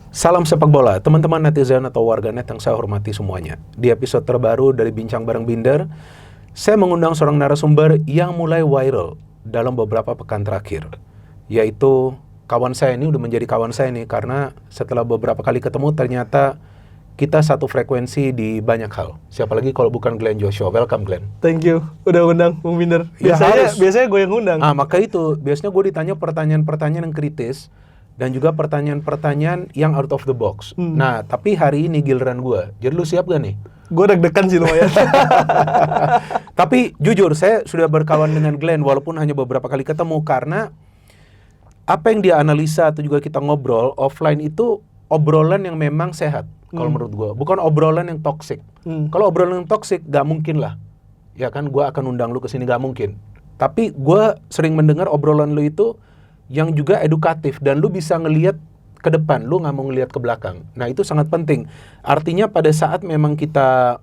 Salam sepak bola, teman-teman netizen atau warganet yang saya hormati semuanya. Di episode terbaru dari Bincang Bareng Binder, saya mengundang seorang narasumber yang mulai viral dalam beberapa pekan terakhir, yaitu kawan saya ini, udah menjadi kawan saya nih, karena setelah beberapa kali ketemu ternyata kita satu frekuensi di banyak hal. Siapa lagi kalau bukan Glenn Joshua. Welcome Glenn. Thank you, udah undang Bung Binder. Ya, Biasanya gue yang undang. Maka itu, biasanya gue ditanya pertanyaan-pertanyaan yang kritis dan juga pertanyaan-pertanyaan yang out of the box. Nah, tapi hari ini giliran gue. Jadi lu siap gak nih? Gue deg-degan sih lumayan. Tapi jujur, saya sudah berkawan dengan Glenn walaupun hanya beberapa kali ketemu, karena apa yang dia analisa atau juga kita ngobrol offline itu obrolan yang memang sehat kalau menurut gue, bukan obrolan yang toksik. Kalau obrolan yang toksik gak mungkin lah, ya kan, gue akan undang lu ke sini, gak mungkin. Tapi gue sering mendengar obrolan lu itu yang juga edukatif dan lu bisa ngelihat ke depan, lu nggak mau ngelihat ke belakang. Nah, itu sangat penting. Artinya pada saat memang kita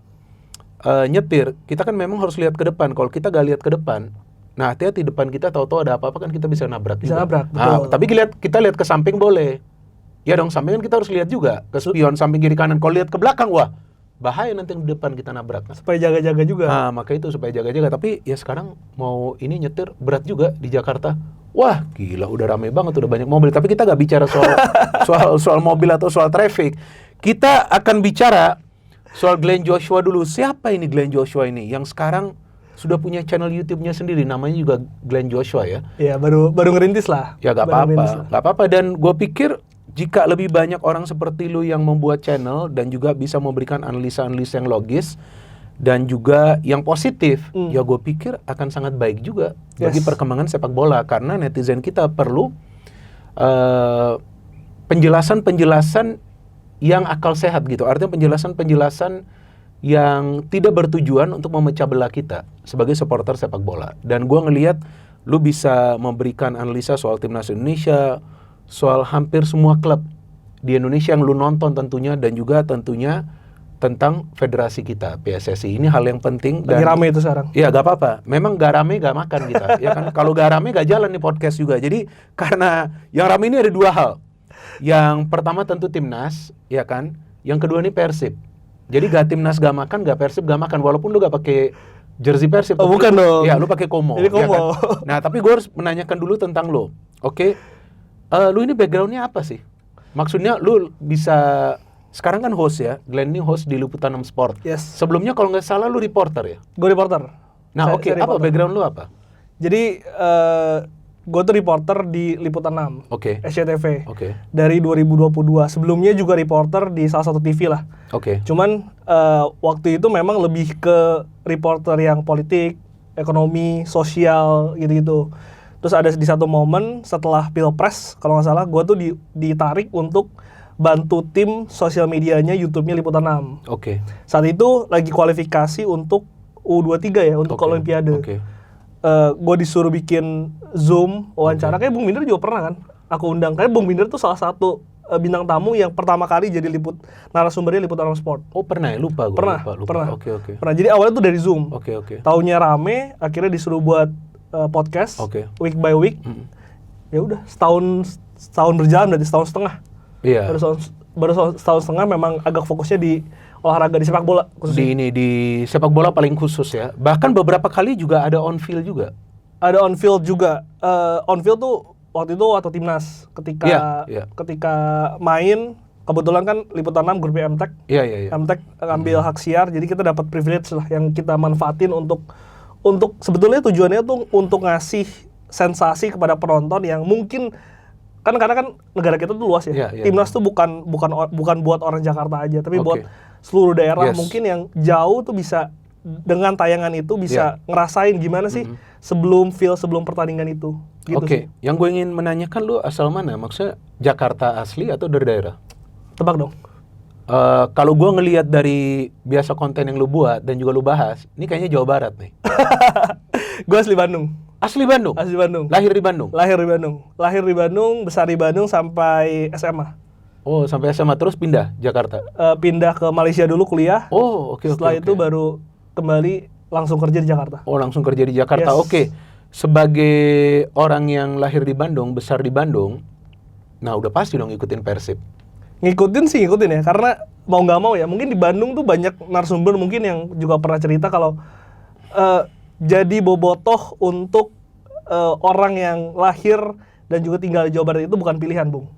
nyetir, kita kan memang harus lihat ke depan. Kalau kita gak lihat ke depan, nah hati-hati depan kita, tahu-tahu ada apa-apa kan kita bisa nabrak. Bisa juga. nabrak, betul. Tapi kita lihat ke samping boleh. Ya dong, samping kan kita harus lihat juga. Ke spion, samping kiri kanan. Kalau lihat ke belakang, wah, bahaya nanti yang di depan kita nabrak. Supaya jaga-jaga juga. Nah, maka itu supaya jaga-jaga. Tapi ya sekarang mau ini nyetir berat juga di Jakarta. Wah, gila, udah rame banget, udah banyak mobil. Tapi kita gak bicara soal mobil atau soal traffic. Kita akan bicara soal Glenn Joshua dulu. Siapa ini Glenn Joshua ini? Yang sekarang sudah punya channel YouTube-nya sendiri, namanya juga Glenn Joshua ya. Iya, baru ngerintis lah. Ya gak apa-apa. Dan gue pikir jika lebih banyak orang seperti lu yang membuat channel dan juga bisa memberikan analisa-analisa yang logis dan juga yang positif, ya gue pikir akan sangat baik juga bagi perkembangan sepak bola, karena netizen kita perlu penjelasan-penjelasan yang akal sehat gitu. Artinya penjelasan-penjelasan yang tidak bertujuan untuk memecah belah kita sebagai supporter sepak bola. Dan gue ngelihat lu bisa memberikan analisa soal timnas Indonesia, soal hampir semua klub di Indonesia yang lu nonton tentunya, dan juga tentunya tentang federasi kita, PSSI. Ini hal yang penting. Lagi rame itu sekarang. Iya, gak apa-apa. Memang gak rame gak makan kita. Ya kan? Kalau gak rame gak jalan nih podcast juga. Jadi karena yang rame ini ada dua hal. Yang pertama tentu timnas, ya kan? Yang kedua ini Persib. Jadi gak timnas gak makan, gak Persib gak makan. Walaupun lu gak pakai jersey Persib. Oh, bukan dong. Ya, lu pakai Komo. Ini Komo. Ya kan? Nah, tapi gue harus menanyakan dulu tentang lu. Oke? Lu ini backgroundnya apa sih? Maksudnya lu bisa, sekarang kan host ya, Glenn ini host di Liputan 6 Sport. Yes. Sebelumnya kalau nggak salah lu reporter ya? Gue reporter. Nah oke, apa background lu apa? Jadi gue tuh reporter di Liputan 6, SCTV. Dari 2022. Sebelumnya juga reporter di salah satu TV lah. Cuman waktu itu memang lebih ke reporter yang politik, ekonomi, sosial gitu-gitu. Terus ada di satu momen setelah Pilpres, kalau nggak salah, gue tuh ditarik untuk bantu tim sosial medianya YouTube-nya Liputan 6. Saat itu lagi kualifikasi untuk U23 ya, untuk Olimpiade. Gue disuruh bikin Zoom wawancara. Kayak Bung Binder juga pernah kan? Aku undang. Kayak Bung Binder tuh salah satu bintang tamu yang pertama kali jadi narasumbernya Liputan 6 Sport. Oh pernah ya? Lupa gue. Pernah. Pernah. Jadi awalnya tuh dari Zoom. Taunya rame, akhirnya disuruh buat podcast week by week. Ya udah, setahun berjalan, berarti setahun setengah. Iya. Baru setahun setengah memang agak fokusnya di olahraga, di sepak bola khususnya. Di sepak bola paling khusus ya. Bahkan beberapa kali juga ada on field juga. Ada on field juga. On field tuh waktu timnas ketika main, kebetulan kan Liputan 6 grupnya MTEK. Iya. MTEK ngambil hak siar, jadi kita dapat privilege lah yang kita manfaatin untuk sebetulnya tujuannya tuh untuk ngasih sensasi kepada penonton yang mungkin karena kan negara kita tuh luas ya. Timnas tuh bukan buat orang Jakarta aja, tapi buat seluruh daerah. Mungkin yang jauh tuh bisa dengan tayangan itu bisa ngerasain gimana sih sebelum pertandingan itu. Gitu sih. Yang gue ingin menanyakan, lu asal mana? Maksudnya Jakarta asli atau dari daerah? Tebak dong. Kalau gue ngelihat dari biasa konten yang lu buat dan juga lu bahas, ini kayaknya Jawa Barat nih. Gue asli Bandung. Asli Bandung? Asli Bandung. Lahir di Bandung? Lahir di Bandung, besar di Bandung sampai SMA. Oh, sampai SMA terus pindah Jakarta? Pindah ke Malaysia dulu kuliah. Oh, oke. Setelah itu baru kembali langsung kerja di Jakarta. Oh, langsung kerja di Jakarta. Oke. Sebagai orang yang lahir di Bandung, besar di Bandung, nah udah pasti dong ikutin Persib. Ngikutin ya, karena mau nggak mau ya, mungkin di Bandung tuh banyak narasumber mungkin yang juga pernah cerita kalau jadi bobotoh untuk orang yang lahir dan juga tinggal di Jawa Barat itu bukan pilihan, Bung.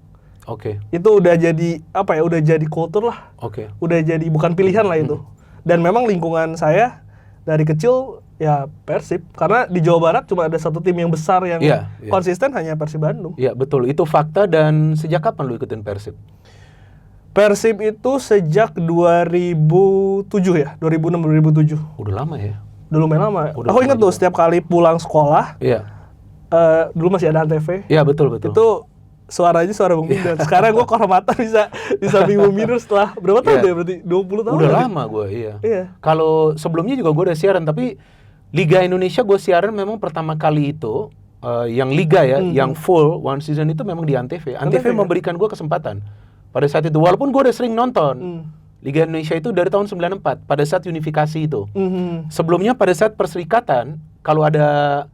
Oke. Itu udah jadi apa ya? Udah jadi kultur lah. Oke. Udah jadi bukan pilihan lah itu. Dan memang lingkungan saya dari kecil ya Persib, karena di Jawa Barat cuma ada satu tim yang besar yang konsisten, hanya Persib Bandung. Iya, betul. Itu fakta. Dan sejak kapan lu ikutin Persib? Persib itu sejak 2007 ya, 2006-2007. Udah lama ya? Udah lumayan lama. Aku ingat tuh setiap kali pulang sekolah, dulu masih ada Antv. Iya, betul. Itu suaranya suara Bung Minder. Sekarang gue kehormatan bisa samping Bung Minder setelah berapa tahun ya? Berarti 20 tahun. Udah lama gue, iya. Kalau sebelumnya juga gue udah siaran, tapi Liga Indonesia gue siaran memang pertama kali itu yang Liga ya, yang full one season itu memang di Antv. Antv memberikan gue kesempatan pada saat itu, walaupun gue udah sering nonton Liga Indonesia itu dari tahun 94 pada saat unifikasi itu. Sebelumnya pada saat perserikatan, kalau ada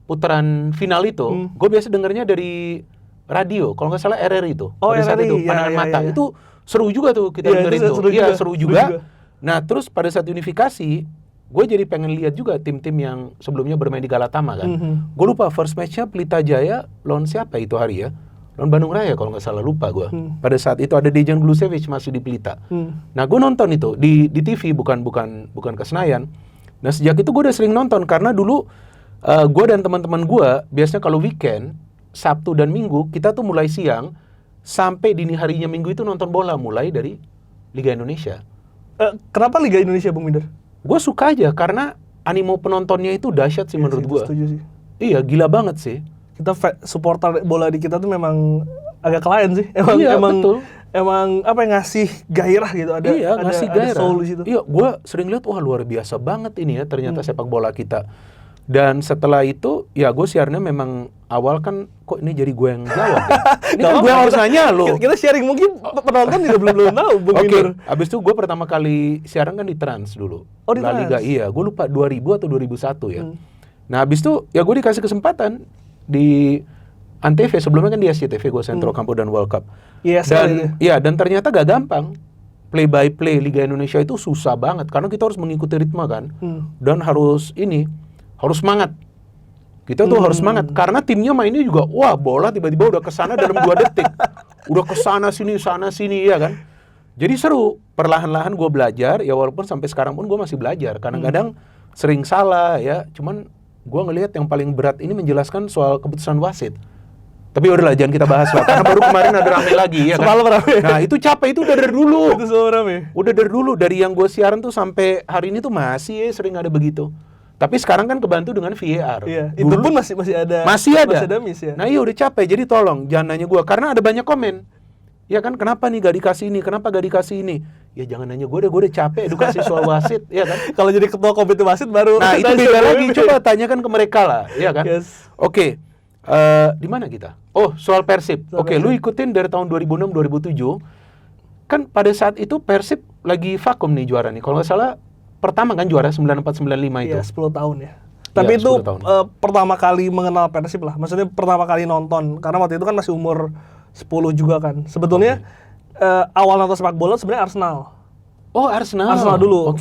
putaran final itu, gue biasa dengernya dari radio, kalau nggak salah RRI itu. Pada saat itu Pandangan Mata itu seru juga tuh kita dengerin tuh. Iya, seru juga. Nah, terus pada saat unifikasi, gue jadi pengen lihat juga tim-tim yang sebelumnya bermain di Galatama kan. Gue lupa first match-nya Pelita Jaya lawan siapa itu hari ya? Lawan Bandung Raya kalau nggak salah, lupa gue. Pada saat itu ada Dejan Glucevic masih di Pelita. Nah, gue nonton itu di TV, bukan ke Senayan. Nah, sejak itu gue udah sering nonton karena dulu gue dan teman-teman gue biasanya kalau weekend Sabtu dan Minggu kita tuh mulai siang sampai dini harinya Minggu itu nonton bola mulai dari Liga Indonesia. Kenapa Liga Indonesia, Bung Minder? Gue suka aja karena animo penontonnya itu dahsyat sih menurut gue. Setuju sih. Iya, gila banget sih. Kita supporter bola di kita tuh memang agak klien sih. Betul. Emang apa yang ngasih gairah gitu, ada ngasih gairah. Ada soul di situ. Iya, gue sering lihat wah luar biasa banget ini ya ternyata sepak bola kita. Dan setelah itu ya gue siarnya memang awal kan kok ini jadi gue yang jawab ya? Ini kan gue harus nanya lo. Kita sharing, mungkin penonton juga belum tahu. Oke, abis itu gue pertama kali siaran kan di Trans dulu. Oh, di La Liga, iya. Gue lupa 2000 atau 2001 ya. Nah abis itu ya gue dikasih kesempatan di Antv, sebelumnya kan di SCTV gue Sentro Campo dan World Cup. Dan ternyata gak gampang. Play by play Liga Indonesia itu susah banget karena kita harus mengikuti ritme kan. Dan harus semangat. Kita tuh harus semangat karena timnya mainnya juga wah bola tiba-tiba udah kesana dalam 2 detik. Udah kesana sini sana sini ya kan. Jadi seru. Perlahan-lahan gue belajar ya, walaupun sampai sekarang pun gue masih belajar. Kadang-kadang sering salah ya. Cuman gue ngelihat yang paling berat ini menjelaskan soal keputusan wasit. Tapi udahlah jangan kita bahas lah karena baru kemarin ada rame lagi ya kan. Semalam rame. Nah itu capek, itu udah dari dulu. Itu semalam rame. Udah dari dulu, dari yang gue siaran tuh sampai hari ini tuh masih sering ada begitu. Tapi sekarang kan kebantu dengan VAR. Iya, itu pun masih ada. Masih ada miss ya. Nah iya udah capek, jadi tolong jangan nanya gue karena ada banyak komen. Ya kan, kenapa nih gak dikasih ini, kenapa gak dikasih ini? Ya jangan nanya gue udah capek edukasi soal wasit, ya kan? Kalau jadi ketua komite wasit baru. Nah itu beda lagi, coba tanyakan ke mereka lah, ya kan? Yes. Oke, di mana kita? Oh soal Persib. Oke, lu ikutin dari tahun 2006-2007. Kan pada saat itu Persib lagi vakum nih juara nih, kalau nggak salah pertama kan juara 94-95 itu. Iya, 10 tahun ya. Tapi itu pertama kali mengenal Persib lah. Maksudnya pertama kali nonton. Karena waktu itu kan masih umur 10 juga kan. Sebetulnya awal nonton sepak bola sebenarnya Arsenal. Oh, Arsenal. Arsenal dulu.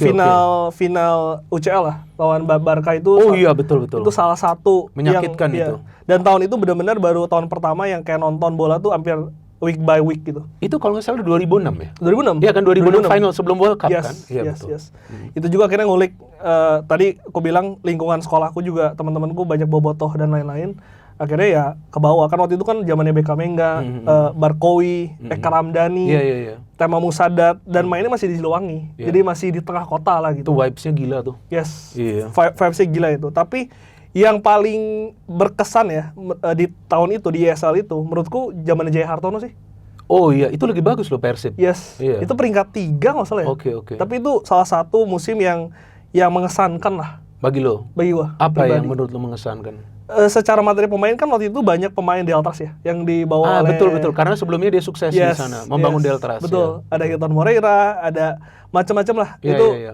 Final UCL lah lawan Barca itu. Oh iya, betul. Itu salah satu menyakitkan itu. Dan tahun itu benar-benar baru tahun pertama yang kayak nonton bola tuh hampir week by week gitu. Itu kalau nggak salah 2006 ya? 2006? Iya kan, 2006 final sebelum World Cup kan? Iya betul. Itu juga akhirnya ngulik, tadi aku bilang lingkungan sekolahku juga, teman-temanku banyak bobotoh dan lain-lain. Akhirnya ya ke bawah, kan waktu itu kan zamannya Beckham Mengga, Barkowi, Eka Ramdhani, Tema Musadat, dan mainnya masih di Siliwangi. Jadi masih di tengah kota lah gitu. Itu vibes-nya gila tuh. Yes, vibes-nya gila itu. Tapi yang paling berkesan ya di tahun itu, di ESL itu, menurutku zaman Jaya Hartono sih. Oh iya, itu lagi bagus loh Persib. Yes, itu peringkat 3 nggak salah ya. Oke. Tapi itu salah satu musim yang mengesankan lah. Bagi lo? Bagi gua. Apa pribadi yang menurut lo mengesankan? Secara materi pemain kan waktu itu banyak pemain Deltras ya, yang dibawa oleh... Betul, karena sebelumnya dia sukses di sana, membangun Deltras. Betul, ada Hilton Moreira, ada macam-macam lah.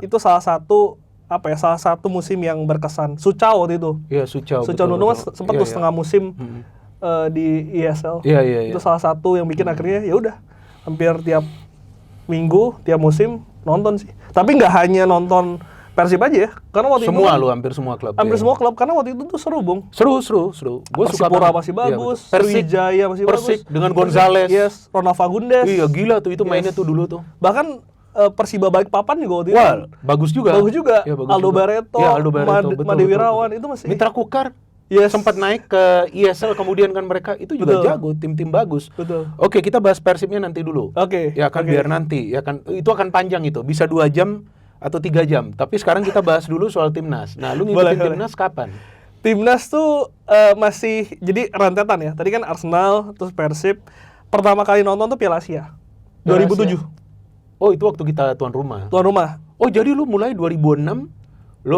Itu salah satu musim yang berkesan. Suchao waktu itu. Iya, Suchao Nuno sempat tuh setengah musim di ESL. Iya. Itu salah satu yang bikin akhirnya ya udah hampir tiap minggu, tiap musim nonton sih. Tapi nggak hanya nonton Persib aja ya, karena waktu semua itu lu hampir semua klub. Hampir semua klub, karena waktu itu tuh seru, Bung. Seru. Gua suka Persipura masih bagus, Sriwijaya masih Persik bagus. dengan Gonzales. Yes, Ronald Fagundes. Iya, gila tuh itu mainnya tuh dulu tuh. Bahkan Persiba Balikpapan juga waktu itu. Wah, bagus juga. Ya, Aldo Barreto, Made Wirawan itu masih. Mitra Kukar. Yes. Sempat naik ke ISL kemudian kan mereka itu juga jago, tim-tim bagus. Betul. Oke, kita bahas Persibnya nanti dulu. Ya kan biar nanti, ya kan itu akan panjang itu, bisa 2 jam atau 3 jam. Tapi sekarang kita bahas dulu soal timnas. Nah, lu ngikutin timnas kapan? Timnas tuh masih jadi rentetan ya. Tadi kan Arsenal, terus Persib. Pertama kali nonton tuh Piala Asia 2007. Oh, itu waktu kita tuan rumah. Tuan rumah. Oh, jadi lu mulai 2006 lu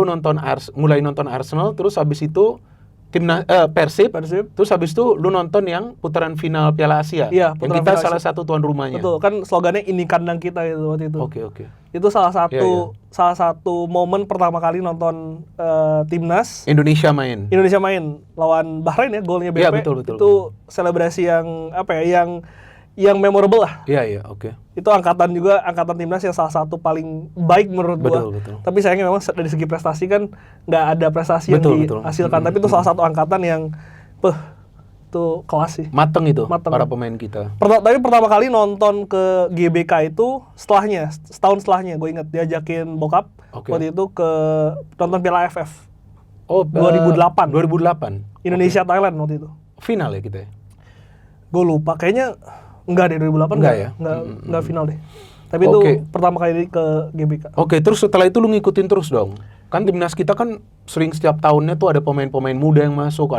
mulai nonton Arsenal, terus habis itu timnas Persib. Terus habis itu lu nonton yang putaran final Piala Asia. Iya, yang kita salah satu tuan rumahnya. Betul, kan slogannya ini kandang kita itu waktu itu. Oke. Itu salah satu momen pertama kali nonton timnas Indonesia main lawan Bahrain ya, golnya BP. Iya, betul. Itu selebrasi yang yang memorable lah. Iya, oke. Itu angkatan timnas yang salah satu paling baik menurut gua. Betul. Tapi sayangnya memang dari segi prestasi kan nggak ada prestasi yang dihasilkan. Tapi itu salah satu angkatan yang itu kelas sih. Mateng para pemain kita. Tapi pertama kali nonton ke GBK itu setahun setelahnya gue ingat diajakin bokap waktu itu ke nonton Piala AFF. Oh, 2008. Indonesia Thailand waktu itu. Final ya kita ya? Gue lupa, kayaknya enggak deh 2008 enggak ya? Enggak final deh. Tapi itu pertama kali ke GBK. Oke, terus setelah itu lu ngikutin terus dong. Kan timnas kita kan sering setiap tahunnya tuh ada pemain-pemain muda yang masuk,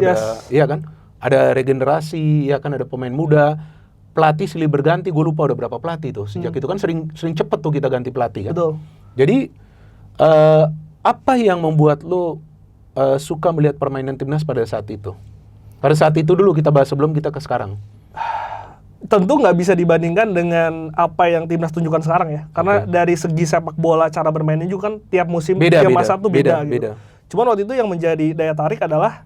iya kan? Ada regenerasi, ya kan, ada pemain muda. Pelatih silih berganti, gue lupa udah berapa pelatih tuh. Sejak itu kan sering cepet tuh kita ganti pelatih kan. Betul. Jadi apa yang membuat lu suka melihat permainan timnas pada saat itu? Pada saat itu dulu kita bahas sebelum kita ke sekarang. Tentu nggak bisa dibandingkan dengan apa yang timnas tunjukkan sekarang ya. Karena dari segi sepak bola, cara bermainnya juga kan tiap musim, tiap masa tuh beda gitu. Cuman waktu itu yang menjadi daya tarik adalah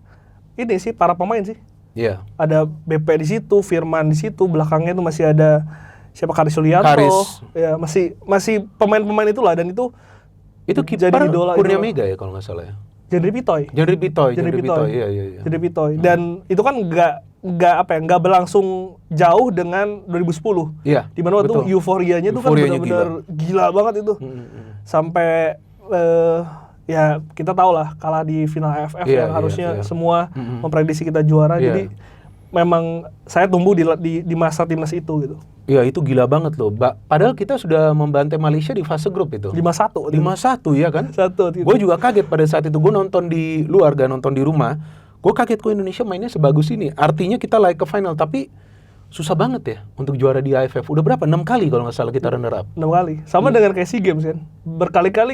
ini sih, para pemain sih. Iya. Ada BP di situ, Firman di situ, belakangnya itu masih ada siapa, Karis Yulianto. Ya, masih pemain-pemain itulah, dan itu jadi idola. Kurnia Mega ya kalau nggak salah ya. Jandri Pitoy. Iya. Dan itu kan nggak berlangsung jauh dengan 2010. Iya. Di mana waktu euforianya itu kan benar-benar gila banget itu. Sampai ya kita tahu lah, kalah di final AFF yang harusnya semua memprediksi kita juara. Jadi memang saya tumbuh di masa timnas itu gitu. Iya, itu gila banget loh. Padahal kita sudah membantai Malaysia di fase grup itu. 5-1 ya kan? 1. Gue juga kaget pada saat itu. Gue nonton di luar, gak nonton di rumah. Gue kaget kok Indonesia mainnya sebagus ini. Artinya kita layak ke final, tapi susah banget ya untuk juara di AFF. Udah berapa? 6 kali kalau nggak salah kita runner up. 6 kali. Sama dengan kayak SEA Games kan. Berkali-kali.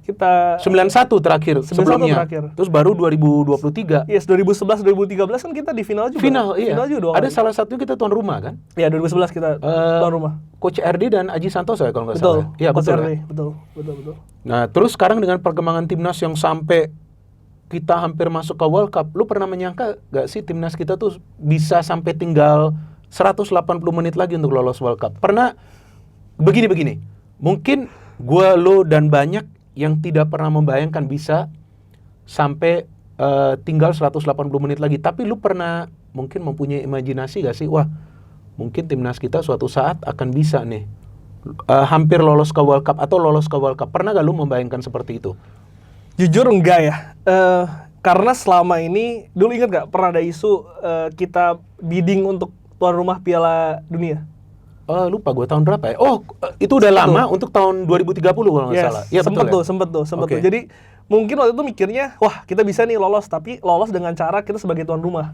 Kita 91 terakhir sebelumnya. Terus baru 2023. Yes, 2011 2013 kan kita di final juga. Final, iya. Final juga 2 kali. Ada salah satunya kita tuan rumah kan? Iya, 2011 kita tuan rumah. Coach RD dan Aji Santoso ya kalau nggak salah. Iya, betul. Betul. Nah, terus sekarang dengan perkembangan timnas yang sampai kita hampir masuk ke World Cup, lu pernah menyangka gak sih timnas kita tuh bisa sampai tinggal 180 menit lagi untuk lolos World Cup? Pernah begini. Mungkin gue, lo, dan banyak yang tidak pernah membayangkan bisa sampai tinggal 180 menit lagi. Tapi lu pernah mungkin mempunyai imajinasi gak sih? Wah, mungkin timnas kita suatu saat akan bisa nih hampir lolos ke World Cup atau lolos ke World Cup. Pernah gak lu membayangkan seperti itu? Jujur enggak ya. Karena selama ini, dulu ingat gak pernah ada isu kita bidding untuk tuan rumah Piala Dunia? Lupa gue tahun berapa ya? Itu udah lama untuk tahun 2030 kalau nggak salah. Ya, sempet tuh. Jadi mungkin waktu itu mikirnya, wah kita bisa nih lolos, tapi lolos dengan cara kita sebagai tuan rumah.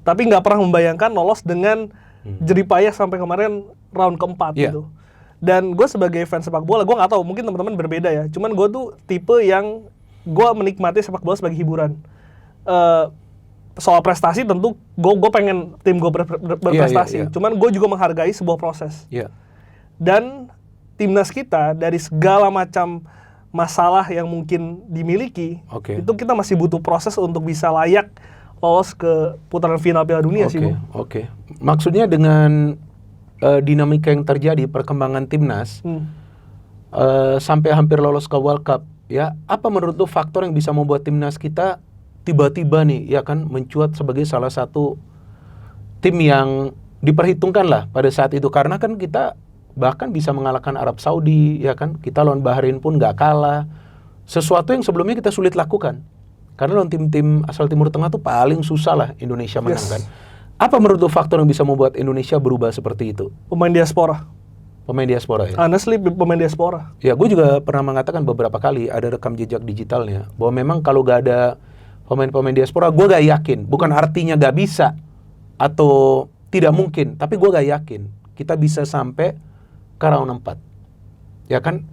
Tapi nggak pernah membayangkan lolos dengan jeripayah sampai kemarin round keempat gitu. Dan gue sebagai fans sepak bola, gue nggak tahu, mungkin teman-teman berbeda ya. Cuman gue tuh tipe yang gue menikmati sepak bola sebagai hiburan. Soal prestasi tentu gue pengen tim gue berprestasi. Cuman gue juga menghargai sebuah proses. Dan timnas kita dari segala macam masalah yang mungkin dimiliki, itu kita masih butuh proses untuk bisa layak lolos ke putaran final Piala Dunia sih, Bung. Maksudnya dengan dinamika yang terjadi perkembangan timnas sampai hampir lolos ke World Cup, ya, apa menurut lu faktor yang bisa membuat timnas kita tiba-tiba nih, ya kan, mencuat sebagai salah satu tim yang diperhitungkan lah pada saat itu, karena kan kita bahkan bisa mengalahkan Arab Saudi, ya kan, kita lawan Bahrain pun nggak kalah, sesuatu yang sebelumnya kita sulit lakukan, karena lawan tim-tim asal Timur Tengah tuh paling susah lah Indonesia menang kan. Apa menurut lu faktor yang bisa membuat Indonesia berubah seperti itu? Pemain diaspora. Pemain diaspora ya? Honestly, pemain diaspora. Ya, gue juga pernah mengatakan beberapa kali, ada rekam jejak digitalnya, bahwa memang kalau gak ada pemain-pemain diaspora, gue gak yakin. Bukan artinya gak bisa, atau tidak mungkin, tapi gue gak yakin kita bisa sampai ke round 4. Ya kan?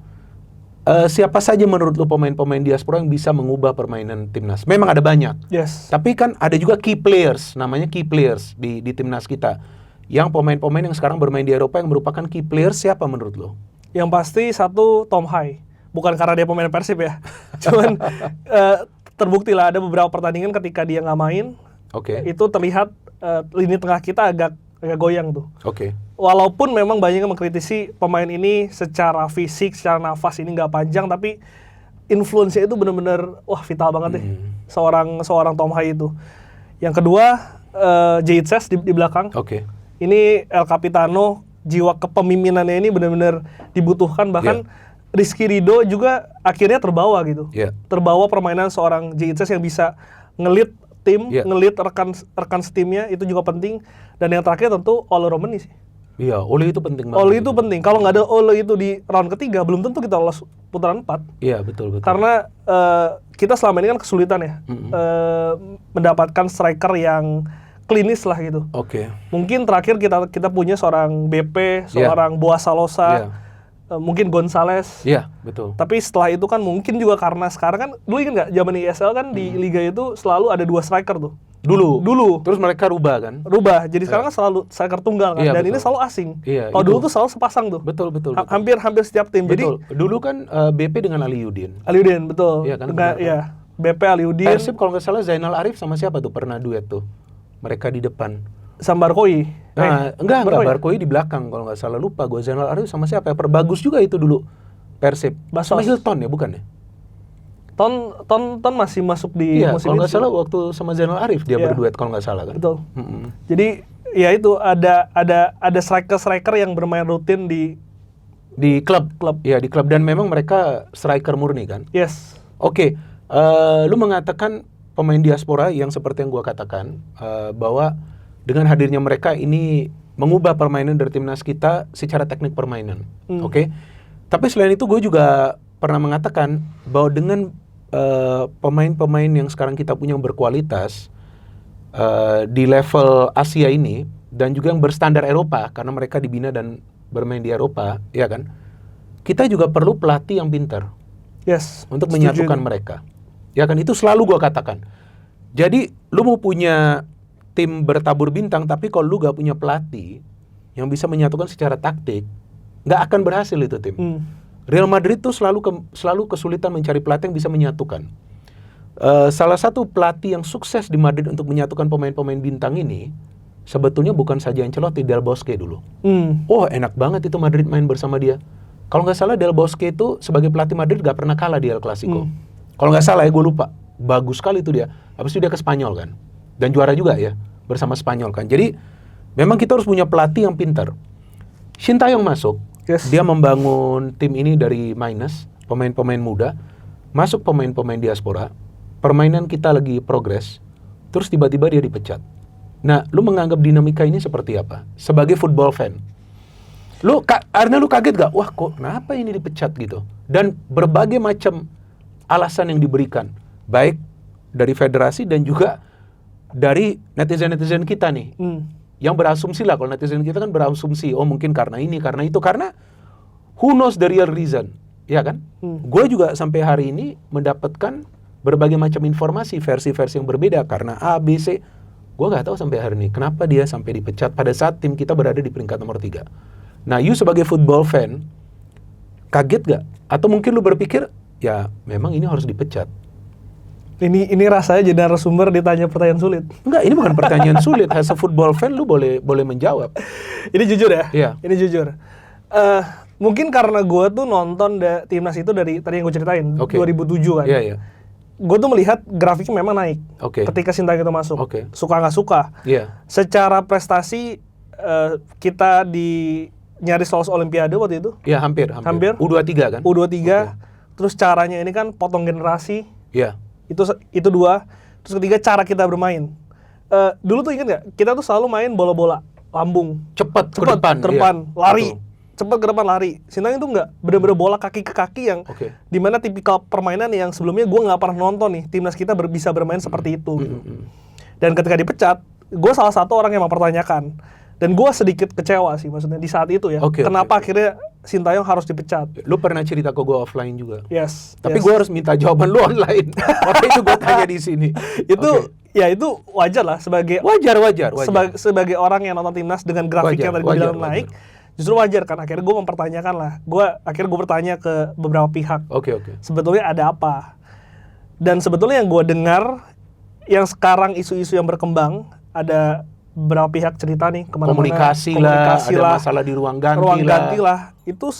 Siapa saja menurut lu pemain-pemain diaspora yang bisa mengubah permainan timnas? Memang ada banyak. Yes. Tapi kan ada juga key players, namanya key players di timnas kita. Yang pemain-pemain yang sekarang bermain di Eropa yang merupakan key players, siapa menurut lo? Yang pasti satu, Tom Hai. Bukan karena dia pemain Persib ya. Cuman terbukti lah ada beberapa pertandingan ketika dia nggak main. Itu terlihat lini tengah kita agak goyang tuh. Walaupun memang banyak yang mengkritisi pemain ini secara fisik, secara nafas ini nggak panjang, tapi influence-nya itu benar-benar vital banget deh. Seorang Tom Hai itu. Yang kedua, Jitses di belakang. Ini El Capitano, jiwa kepemimpinannya ini benar-benar dibutuhkan. Bahkan Rizky Ridho juga akhirnya terbawa gitu. Terbawa permainan seorang Jitses yang bisa ngelit tim, ngelit rekan setimnya, itu juga penting. Dan yang terakhir tentu Ole Romani sih. Iya, Ole itu penting banget. Ole itu penting. Kalau nggak ada Ole itu di round ketiga, belum tentu kita lolos putaran 4. Iya, betul. Karena kita selama ini kan kesulitan ya mendapatkan striker yang klinis lah gitu. Mungkin terakhir kita punya seorang BP, seorang Boas Salosa, mungkin Gonzales. Iya, betul. Tapi setelah itu kan mungkin juga karena sekarang kan, dulu ingat nggak zaman ISL kan di Liga itu selalu ada 2 striker tuh. Dulu. Terus mereka rubah kan? Jadi sekarang kan selalu striker tunggal kan, dan betul. Ini selalu asing. Kalau dulu tuh selalu sepasang tuh. Betul. Hampir setiap tim. Betul. Jadi dulu kan BP dengan Aliudin, betul. Iya kan? BP Aliudin. Persib kalau nggak salah Zainal Arif sama siapa tuh pernah duet tuh? Mereka di depan. Sama Barkoi. Enggak, Barkoi di belakang kalau nggak salah, lupa gue. Zainal Arif sama siapa ya? Perbagus juga itu dulu Persib. Sama Hilton ya, bukan ya? Ton masih masuk di musim kalau nggak salah waktu sama Zainal Arif dia berduet kalau nggak salah kan. Betul. Jadi ya itu ada striker yang bermain rutin di klub. Ya, di klub, dan memang mereka striker murni kan. Yes. Lu mengatakan pemain diaspora yang seperti yang gua katakan, bahwa dengan hadirnya mereka ini mengubah permainan dari timnas kita secara teknik permainan. Tapi selain itu gue juga pernah mengatakan bahwa dengan pemain-pemain yang sekarang kita punya yang berkualitas di level Asia ini, dan juga yang berstandar Eropa karena mereka dibina dan bermain di Eropa, ya kan? Kita juga perlu pelatih yang pintar. Untuk menyatukan mereka. Ya kan, itu selalu gua katakan. Jadi lu mau punya tim bertabur bintang, tapi kalau lu gak punya pelatih yang bisa menyatukan secara taktik, gak akan berhasil itu tim. Real Madrid tuh selalu kesulitan mencari pelatih yang bisa menyatukan. Salah satu pelatih yang sukses di Madrid untuk menyatukan pemain-pemain bintang ini sebetulnya bukan saja Ancelotti, Del Bosque dulu. Enak banget itu Madrid main bersama dia. Kalau nggak salah Del Bosque itu sebagai pelatih Madrid gak pernah kalah di El Clasico. Kalau nggak salah ya, gue lupa. Bagus sekali itu dia. Habis itu dia ke Spanyol kan, dan juara juga ya bersama Spanyol kan. Jadi memang kita harus punya pelatih yang pintar. Sintayong masuk, dia membangun tim ini dari minus, pemain-pemain muda, masuk pemain-pemain diaspora, permainan kita lagi progres, terus tiba-tiba dia dipecat. Nah, lu menganggap dinamika ini seperti apa? Sebagai football fan, Arna lu kaget gak? Wah, kok kenapa ini dipecat gitu? Dan berbagai macam alasan yang diberikan, baik dari federasi dan juga dari netizen-netizen kita nih, yang berasumsi lah. Kalau netizen kita kan berasumsi, mungkin karena ini, karena itu, karena who knows the real reason, ya kan? Gue juga sampai hari ini mendapatkan berbagai macam informasi, versi-versi yang berbeda, karena A, B, C. Gue gak tahu sampai hari ini kenapa dia sampai dipecat pada saat tim kita berada di peringkat nomor 3. Nah, you sebagai football fan, kaget gak? Atau mungkin lu berpikir, ya memang ini harus dipecat. Ini rasanya jadi narasumber ditanya pertanyaan sulit. Enggak, ini bukan pertanyaan sulit. As a football fan lu boleh menjawab. Ini jujur ya? Iya. Ini jujur. Mungkin karena gue tuh nonton timnas itu dari tadi yang gue ceritain, 2007 kan. Iya, iya. Gue tuh melihat grafiknya memang naik ketika Sintayong itu masuk. Suka nggak suka. Iya. Secara prestasi kita nyaris lolos Olimpiade waktu itu. Iya, hampir. U23 kan? U23. Terus caranya ini kan potong generasi. Iya. Itu dua. Terus ketiga cara kita bermain. Dulu tuh ingat nggak? Kita tuh selalu main bola-bola lambung. Cepat ke depan. Iya. Lari. Cepat ke depan lari. Sintayong itu nggak, bener-bener bola kaki ke kaki yang dimana tipikal permainan yang sebelumnya gue nggak pernah nonton nih timnas kita bisa bermain seperti itu. Dan ketika dipecat, gue salah satu orang yang mempertanyakan. Dan gue sedikit kecewa sih maksudnya di saat itu ya. Kenapa akhirnya Sintayong harus dipecat? Lu pernah cerita ke gue offline juga. Yes. Tapi gue harus minta jawaban lu online. Waktu itu gue tanya di sini. Ya itu wajar lah sebagai wajar. Sebagai orang yang nonton timnas dengan grafik yang tadi bilang naik. Justru wajar kan, akhirnya gue mempertanyakan lah. Akhirnya gue bertanya ke beberapa pihak. Sebetulnya ada apa? Dan sebetulnya yang gue dengar, yang sekarang isu-isu yang berkembang, ada beberapa pihak cerita nih kemana-mana. Komunikasi lah, ada masalah di ruang ganti lah. Itu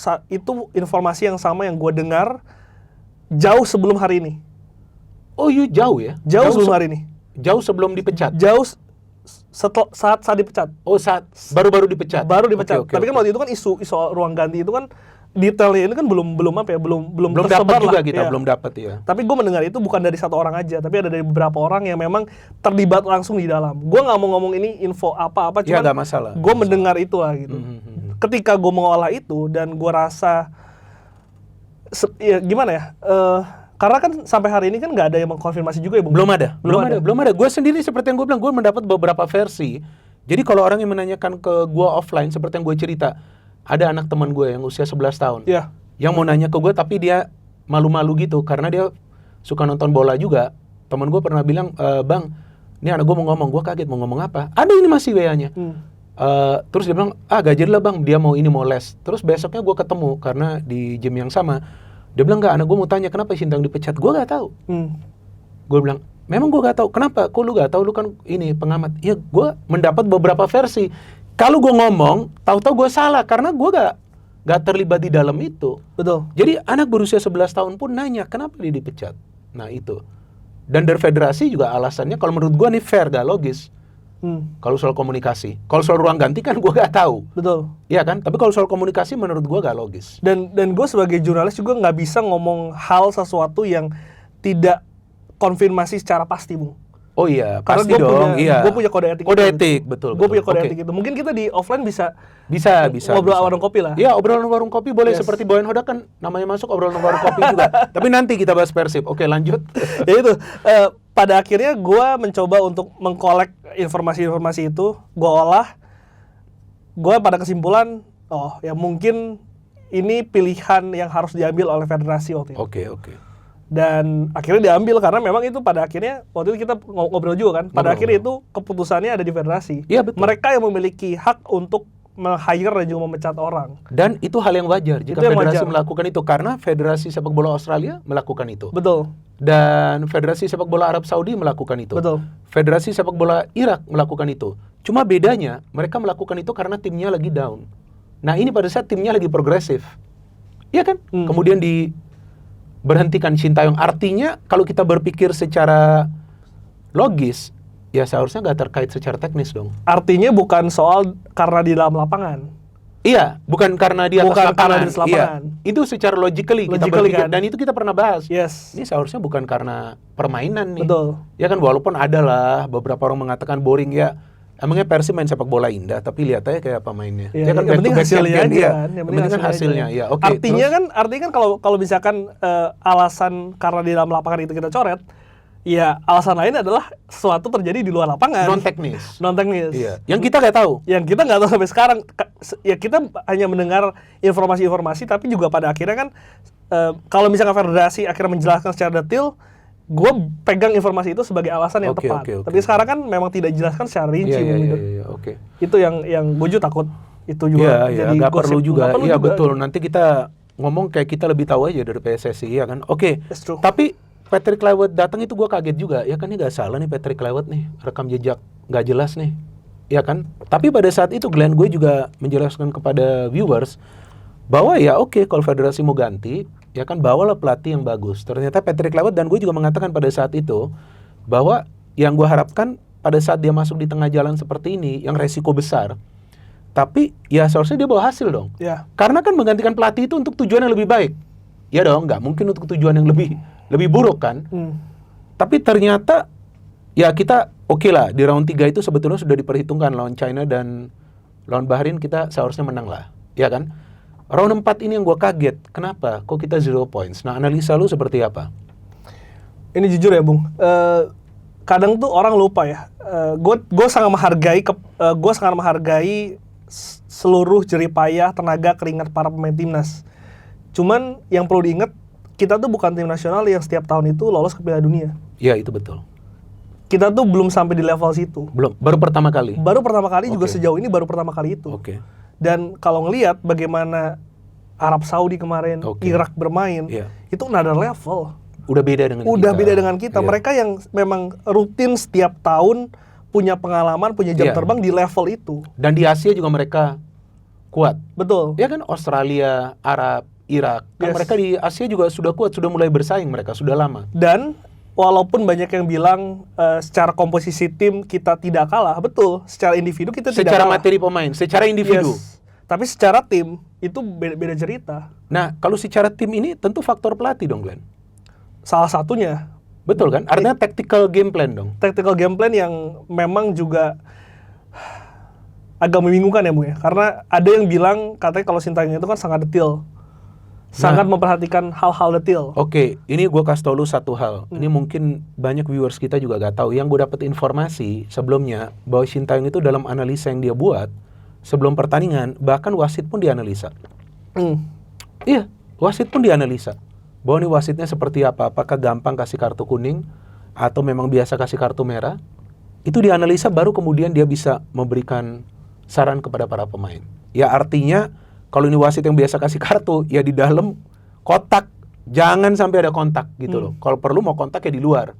informasi yang sama yang gue dengar jauh sebelum hari ini. Oh iya, jauh ya? Jauh sebelum hari ini. Jauh sebelum dipecat? Jauh saat dipecat. Oh, baru dipecat. Baru dipecat. Tapi kan waktu itu kan isu ruang ganti itu kan detailnya ini kan belum tersebar juga kita, belum dapat ya. Tapi gue mendengar itu bukan dari satu orang aja, tapi ada dari beberapa orang yang memang terlibat langsung di dalam. Gue nggak mau ngomong ini info apa-apa, cuman nggak masalah. Gue mendengar itu lah gitu. Ketika gue mengolah itu dan gue rasa gimana ya? Karena kan sampai hari ini kan nggak ada yang mengkonfirmasi juga ya, Bung? Belum ada. Gue sendiri seperti yang gue bilang, gue mendapat beberapa versi. Jadi kalau orang yang menanyakan ke gue offline, seperti yang gue cerita, ada anak teman gue yang usia 11 tahun, yang mau nanya ke gue, tapi dia malu-malu gitu, karena dia suka nonton bola juga. Teman gue pernah bilang, Bang, ini anak gue mau ngomong, gue kaget mau ngomong apa? Ada ini masih WA-nya. Terus dia bilang, gak jadi lah Bang, dia mau les. Terus besoknya gue ketemu, karena di gym yang sama. Dia bilang, anak gue mau tanya kenapa Sintayong dipecat. Gue gak tahu. Gue bilang, memang gue gak tahu. Kenapa? Kok lu gak tahu? Lu kan ini pengamat. Ya gue mendapat beberapa versi. Kalau gue ngomong, tahu-tahu gue salah. Karena gue gak terlibat di dalam itu. Betul. Jadi anak berusia 11 tahun pun nanya, kenapa dia dipecat? Nah itu. Dan dari federasi juga alasannya, kalau menurut gue nih fair, gak logis. Kalau soal komunikasi, kalau soal ruang ganti kan gue gak tahu. Betul. Iya kan? Tapi kalau soal komunikasi menurut gue gak logis. Dan gue sebagai jurnalis juga nggak bisa ngomong hal sesuatu yang tidak konfirmasi secara pasti, Bung. Oh iya, pasti dong. Gue punya kode etik. Kode etik, betul. Gue punya kode etik itu. Mungkin kita di offline bisa ngobrol warung kopi lah. Iya, obrolan warung kopi boleh. Seperti Boyan Hodak kan namanya masuk obrolan warung kopi juga. Tapi nanti kita bahas Persib. Oke, lanjut. Ya itu. Pada akhirnya gue mencoba untuk mengkolek informasi-informasi itu, gue olah, gue pada kesimpulan, ya mungkin ini pilihan yang harus diambil oleh federasi waktu itu. Oke. Dan akhirnya diambil karena memang itu pada akhirnya, waktu itu kita ngobrol juga kan, pada akhirnya itu keputusannya ada di federasi. Iya, betul. Mereka yang memiliki hak untuk meng-hire dan juga memecat orang. Dan itu hal yang wajar jika federasi melakukan itu, karena Federasi Sepak Bola Australia melakukan itu. Betul. Dan Federasi Sepak Bola Arab Saudi melakukan itu. Betul. Federasi Sepak Bola Irak melakukan itu. Cuma bedanya mereka melakukan itu karena timnya lagi down. Nah ini pada saat timnya lagi progresif, iya kan? Kemudian diberhentikan Sintayong. Artinya kalau kita berpikir secara logis, ya seharusnya nggak terkait secara teknis dong. Artinya bukan soal karena di dalam lapangan. Iya, bukan karena di atas lapangan. Iya, itu secara logically kita berpikir, kan? Dan itu kita pernah bahas. Yes. Ini seharusnya bukan karena permainan nih. Betul. Ya kan, walaupun ada lah beberapa orang mengatakan boring ya. Emangnya Persib main sepak bola indah, tapi lihat aja kayak apa mainnya. Ya kan yang penting hasilnya aja kan. Yang penting kan hasilnya. Ya, oke. Artinya kan kalau misalkan alasan karena di dalam lapangan itu kita coret, ya alasan lain adalah sesuatu terjadi di luar lapangan. Non teknis. Iya. Yang kita nggak tahu. Yang kita nggak tahu sampai sekarang. Ya kita hanya mendengar informasi-informasi, tapi juga pada akhirnya kan kalau misalkan federasi akhirnya menjelaskan secara detail, gue pegang informasi itu sebagai alasan yang tepat. Tapi sekarang kan memang tidak dijelaskan secara rinci. Oke. Itu yang gue juga takut itu juga jadi nggak perlu juga. Iya betul. Nanti kita ngomong kayak kita lebih tahu aja dari PSSI ya kan. Oke. Tapi Patrick Kluivert datang itu gue kaget juga. Ya kan, ini gak salah nih Patrick Kluivert nih, rekam jejak gak jelas nih. Ya kan? Tapi pada saat itu Glenn, gue juga menjelaskan kepada viewers bahwa ya oke, kalau federasi mau ganti, ya kan bawalah pelatih yang bagus. Ternyata Patrick Kluivert, dan gue juga mengatakan pada saat itu bahwa yang gue harapkan pada saat dia masuk di tengah jalan seperti ini, yang resiko besar, tapi ya seharusnya dia bawa hasil dong. Karena kan menggantikan pelatih itu untuk tujuan yang lebih baik. Ya dong, nggak mungkin untuk tujuan yang lebih buruk kan. Tapi ternyata ya kita oke lah, di round 3 itu sebetulnya sudah diperhitungkan lawan China dan lawan Bahrain kita seharusnya menang lah, ya kan. Round 4 ini yang gue kaget, kenapa kok kita 0 points. Nah, analisa lu seperti apa? Ini jujur ya Bung, kadang tuh orang lupa ya. Gue sangat menghargai seluruh jeripayah, tenaga, keringat para pemain timnas. Cuman yang perlu diingat, kita tuh bukan tim nasional yang setiap tahun itu lolos ke Piala Dunia. Iya, itu betul. Kita tuh belum sampai di level situ. Belum, baru pertama kali. Juga sejauh ini baru pertama kali itu. Dan kalau ngelihat bagaimana Arab Saudi kemarin, Irak bermain, itu another level. Udah beda dengan kita. Mereka yang memang rutin setiap tahun punya pengalaman, punya jam terbang di level itu. Dan di Asia juga mereka kuat. Betul. Ya kan, Australia, Arab, Irak, kan mereka di Asia juga sudah kuat, sudah mulai bersaing mereka, sudah lama. Dan walaupun banyak yang bilang secara komposisi tim kita tidak kalah, betul. Secara individu kita tidak kalah. Secara materi pemain, secara individu. Tapi secara tim itu beda cerita. Nah, kalau secara tim ini tentu faktor pelatih dong, Glenn. Salah satunya. Betul kan? Artinya tactical game plan dong. Tactical game plan yang memang juga agak membingungkan ya, Bung ya. Karena ada yang bilang katanya kalau Sintayong itu kan sangat detail. Sangat memperhatikan hal-hal detail. Oke, ini gue kasih tau lu satu hal. Ini mungkin banyak viewers kita juga gak tahu. Yang gue dapat informasi sebelumnya bahwa Sintayong itu dalam analisa yang dia buat sebelum pertandingan, bahkan wasit pun dianalisa. Iya, wasit pun dianalisa. Bahwa ini wasitnya seperti apa? Apakah gampang kasih kartu kuning atau memang biasa kasih kartu merah? Itu dianalisa baru kemudian dia bisa memberikan saran kepada para pemain. Ya artinya kalau ini wasit yang biasa kasih kartu, ya di dalam kotak, jangan sampai ada kontak gitu loh. Kalau perlu mau kontak ya di luar.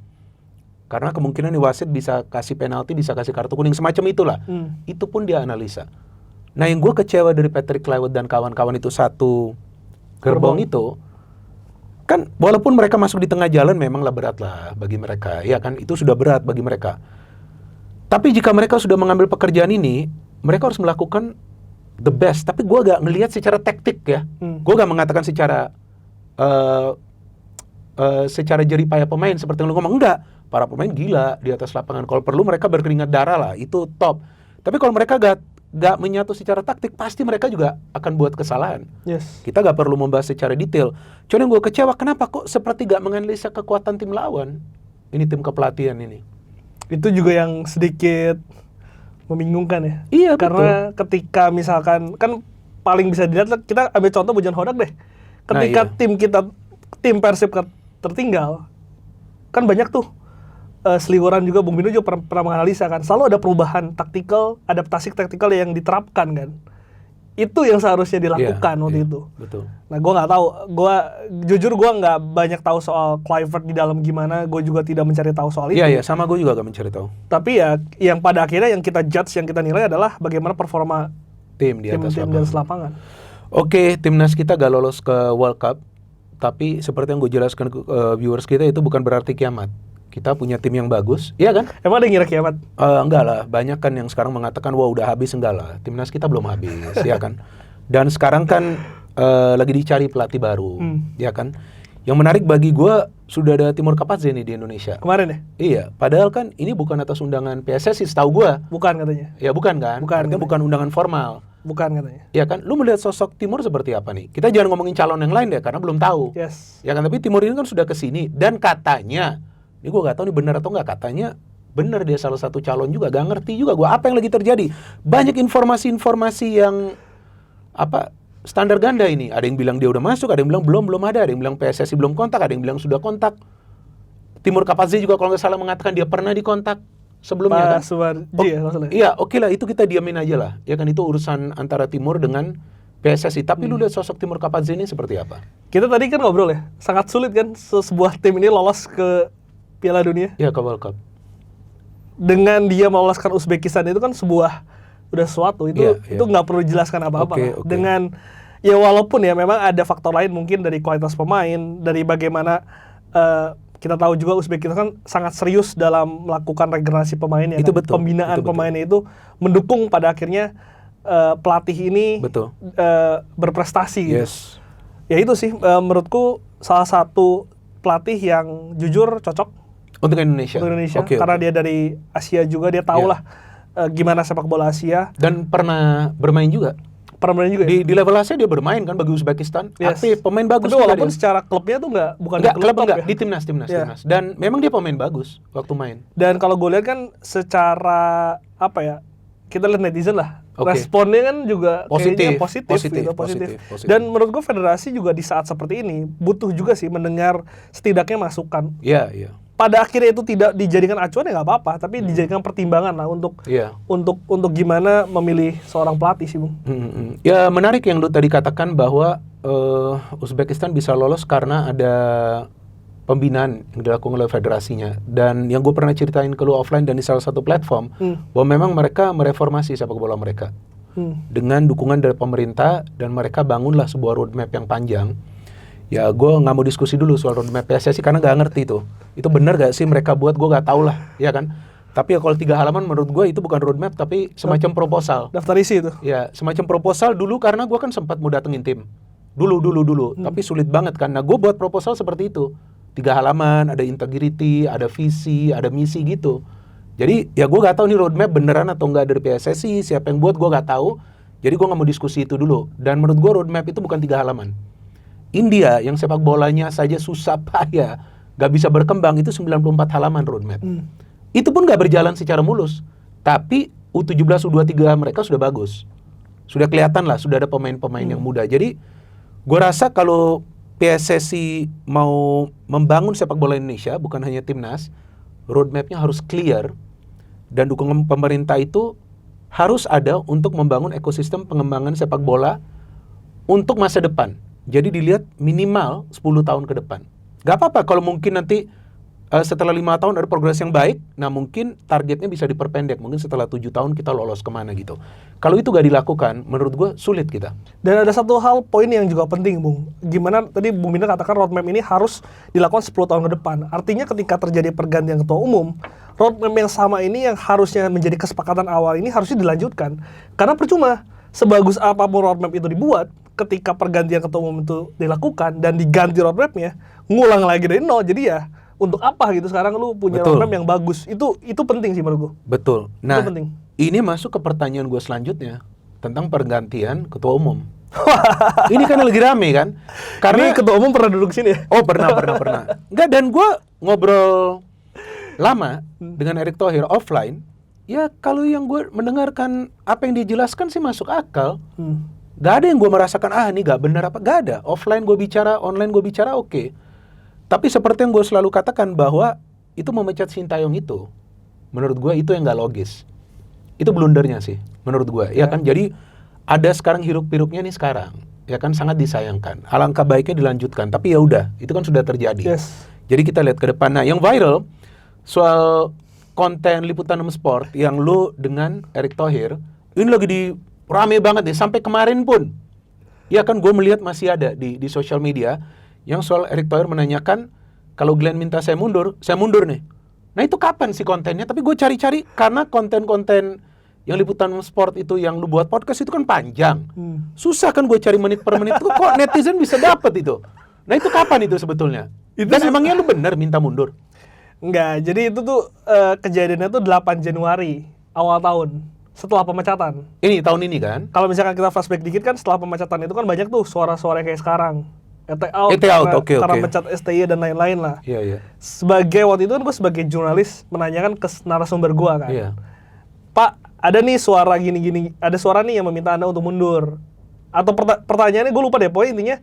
Karena kemungkinan nih wasit bisa kasih penalti, bisa kasih kartu kuning, semacam itulah. Itu pun dia analisa. Nah, yang gue kecewa dari Patrick Kluivert dan kawan-kawan itu satu gerbong itu, kan walaupun mereka masuk di tengah jalan memanglah berat lah bagi mereka. Ya kan, itu sudah berat bagi mereka. Tapi jika mereka sudah mengambil pekerjaan ini, mereka harus melakukan the best, tapi gue gak ngelihat secara taktik ya. Gue gak mengatakan secara jeripaya pemain seperti yang lu ngomong. Enggak, para pemain gila di atas lapangan. Kalau perlu mereka berkeringat darah lah, itu top. Tapi kalau mereka gak menyatu secara taktik, pasti mereka juga akan buat kesalahan. Kita gak perlu membahas secara detail. Cuma yang gue kecewa, kenapa kok seperti gak menganalisa kekuatan tim lawan. Ini tim kepelatihan ini. Itu juga yang sedikit membingungkan ya. Iya, karena betul. Ketika misalkan kan paling bisa dilihat, kita ambil contoh Bojan Hodak deh. Ketika tim Persib tertinggal, kan banyak tuh seliweran juga. Bung Bino juga pernah menganalisa kan, selalu ada perubahan taktikal, adaptasi taktikal yang diterapkan kan. Itu yang seharusnya dilakukan waktu itu. Betul. Nah, gue nggak tahu. Jujur gue nggak banyak tahu soal Kluivert di dalam gimana. Gue juga tidak mencari tahu soal itu. Iya, sama gue juga gak mencari tahu. Tapi ya, yang pada akhirnya yang kita judge, yang kita nilai adalah bagaimana performa tim di atas lapangan. Oke, timnas kita gak lolos ke World Cup. Tapi seperti yang gue jelaskan ke viewers kita, itu bukan berarti kiamat. Kita punya tim yang bagus, iya kan? Emang ada yang ngira kiamat? Enggak lah, banyak kan yang sekarang mengatakan, wah udah habis. Enggak lah, timnas kita belum habis, ya kan? Dan sekarang kan lagi dicari pelatih baru, ya kan? Yang menarik bagi gue, sudah ada Timur Kapadze nih di Indonesia. Kemarin ya? Iya, padahal kan ini bukan atas undangan PSSI, setahu gue. Bukan katanya. Ya bukan kan? Bukan undangan formal. Bukan katanya. Ya kan, lu melihat sosok Timur seperti apa nih? Kita jangan ngomongin calon yang lain deh, karena belum tahu. Ya kan, tapi Timur ini kan sudah kesini, dan katanya, ini gue gak tahu nih benar atau nggak, katanya benar dia salah satu calon juga. Gak ngerti juga gue apa yang lagi terjadi. Banyak informasi-informasi yang standar ganda ini. Ada yang bilang dia udah masuk, ada yang bilang belum ada. Ada yang bilang PSSI belum kontak, ada yang bilang sudah kontak. Timur Kapadze juga kalau nggak salah mengatakan dia pernah dikontak sebelumnya kan. Iya, oke lah, itu kita diamin aja lah. Ya kan, itu urusan antara Timur dengan PSSI. Tapi lu lihat sosok Timur Kapadze ini seperti apa? Kita tadi kan ngobrol ya, sangat sulit kan sebuah tim ini lolos ke Piala Dunia. Ya, ke World Cup. Dengan dia meloloskan Uzbekistan itu kan sebuah udah sesuatu itu nggak perlu dijelaskan apa-apa. Okay. Dengan ya walaupun ya memang ada faktor lain mungkin dari kualitas pemain, dari bagaimana kita tahu juga Uzbekistan kan sangat serius dalam melakukan regenerasi pemainnya. Itu kan? betul. Pembinaan itu pemainnya itu mendukung pada akhirnya pelatih ini berprestasi. Gitu. Yes. Ya itu sih menurutku salah satu pelatih yang jujur cocok untuk Indonesia. Karena dia dari Asia juga, dia tahu lah gimana sepak bola Asia. Dan pernah bermain juga. Ya? Di level Asia dia bermain kan bagi Uzbekistan. Aktif, pemain bagus. Tapi walaupun secara klubnya tuh bukan di klub enggak, ya? Di timnas. Dan memang dia pemain bagus waktu main. Dan kalau gue lihat kan secara apa ya, kita lihat netizen lah. Responnya kan juga kayaknya positif. Dan menurut gue federasi juga di saat seperti ini butuh juga sih mendengar setidaknya masukan. Iya. Pada akhirnya itu tidak dijadikan acuan ya nggak apa-apa, tapi dijadikan pertimbangan lah untuk gimana memilih seorang pelatih sih, Bung. Ya menarik yang lu tadi katakan bahwa Uzbekistan bisa lolos karena ada pembinaan yang dilakukan oleh federasinya. Dan yang gue pernah ceritain ke lu offline dan di salah satu platform, bahwa memang mereka mereformasi sepak bola mereka dengan dukungan dari pemerintah, dan mereka bangunlah sebuah roadmap yang panjang. Ya gue nggak mau diskusi dulu soal roadmap PSSI karena nggak ngerti tuh. Itu benar gak sih mereka buat, gue nggak tahu lah, ya kan. Tapi ya kalau 3 halaman menurut gue itu bukan roadmap tapi semacam proposal. Daftar isi itu. Ya semacam proposal dulu, karena gue kan sempat mau datengin tim dulu. Tapi sulit banget kan. Nah gue buat proposal seperti itu, 3 halaman, ada integrity, ada visi, ada misi gitu. Jadi ya gue nggak tahu nih roadmap beneran atau nggak dari PSSI, siapa yang buat gue nggak tahu. Jadi gue nggak mau diskusi itu dulu. Dan menurut gue roadmap itu bukan 3 halaman. India yang sepak bolanya saja susah payah, gak bisa berkembang, itu 94 halaman roadmap. Itu pun gak berjalan secara mulus. Tapi U17, U23 mereka sudah bagus. Sudah kelihatan lah, sudah ada pemain-pemain yang muda. Jadi gue rasa kalau PSSI mau membangun sepak bola Indonesia, bukan hanya timnas, roadmapnya harus clear. Dan dukungan pemerintah itu harus ada untuk membangun ekosistem pengembangan sepak bola untuk masa depan. Jadi dilihat minimal 10 tahun ke depan. Gak apa-apa kalau mungkin nanti setelah 5 tahun ada progres yang baik, nah mungkin targetnya bisa diperpendek. Mungkin setelah 7 tahun kita lolos kemana gitu. Kalau itu gak dilakukan, menurut gue sulit kita. Dan ada satu hal poin yang juga penting, Bung. Gimana tadi Bung Bina katakan roadmap ini harus dilakukan 10 tahun ke depan. Artinya ketika terjadi pergantian ketua umum, roadmap yang sama ini yang harusnya menjadi kesepakatan awal ini harusnya dilanjutkan. Karena percuma, sebagus apapun roadmap itu dibuat, ketika pergantian ketua umum itu dilakukan dan diganti roadmapnya, ngulang lagi dari nol. Jadi ya untuk apa gitu sekarang lu punya roadmap yang bagus? Itu penting sih menurut gue. Betul. Nah, itu penting. Ini masuk ke pertanyaan gue selanjutnya tentang pergantian ketua umum. Ini kan lagi rame kan? Karena ini ketua umum pernah duduk sini ya? Oh pernah. Enggak, dan gue ngobrol lama dengan Erick Thohir offline. Ya kalau yang gue mendengarkan apa yang dijelaskan sih masuk akal. Gak ada yang gue merasakan, ini gak benar apa, gak ada. Offline gue bicara, online gue bicara, oke. Tapi seperti yang gue selalu katakan bahwa itu memecat Sintayong itu, menurut gue itu yang gak logis. Itu blundernya sih, menurut gue. Ya kan, jadi ada sekarang hiruk-pikuknya nih sekarang. Ya kan, sangat disayangkan. Alangkah baiknya dilanjutkan, tapi ya udah, itu kan sudah terjadi. Yes. Jadi kita lihat ke depan. Nah, yang viral, soal konten Liputan 6 Sport, yang lu dengan Erick Thohir, ini lagi di rame banget nih, sampai kemarin pun. Ya kan gue melihat masih ada di sosial media yang soal Erick Thohir menanyakan, kalau Glenn minta saya mundur nih. Nah itu kapan sih kontennya? Tapi gue cari-cari, karena konten-konten yang Liputan Sport itu yang lu buat podcast itu kan panjang. Susah kan gue cari menit per menit, kok netizen bisa dapet itu. Nah itu kapan itu sebetulnya? Dan emangnya lu bener minta mundur? Enggak, jadi itu tuh kejadiannya tuh 8 Januari awal tahun. Setelah pemecatan. Ini tahun ini kan? Kalau misalkan kita flashback dikit kan, setelah pemecatan itu kan banyak tuh suara-suara kayak sekarang. ET out, oke. Cara mecat STY dan lain-lain lah. Iya. Sebagai waktu itu kan gue sebagai jurnalis menanyakan ke narasumber gue kan. Iya. Pak, ada nih suara gini-gini, ada suara nih yang meminta Anda untuk mundur. Atau pertanyaannya gue lupa deh, pokoknya intinya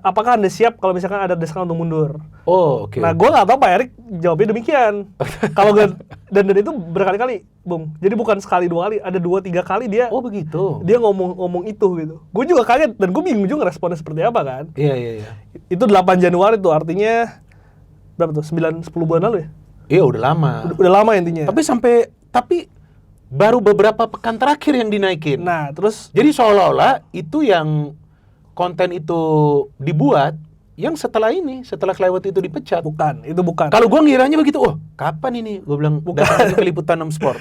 apakah Anda siap kalau misalkan ada desakan untuk mundur? Oh, oke. Nah, gue nggak tahu Pak Erik jawabnya demikian. Kalau dan itu berkali-kali, Bung. Jadi bukan sekali 2 kali, ada 2-3 kali dia. Oh, begitu. Dia ngomong itu gitu. Gue juga kaget dan gue bingung juga responnya seperti apa kan. Iya. Itu 8 Januari tuh, artinya berapa tuh? 9-10 bulan lalu ya? Iya, udah lama. Udah lama intinya. Tapi baru beberapa pekan terakhir yang dinaikin. Nah, terus jadi seolah-olah itu yang konten itu dibuat yang setelah kelewat itu dipecat. Bukan, itu bukan. Kalau gue ngiranya begitu, kapan ini? Gue bilang datang lagi ke Liputan 6 Sport.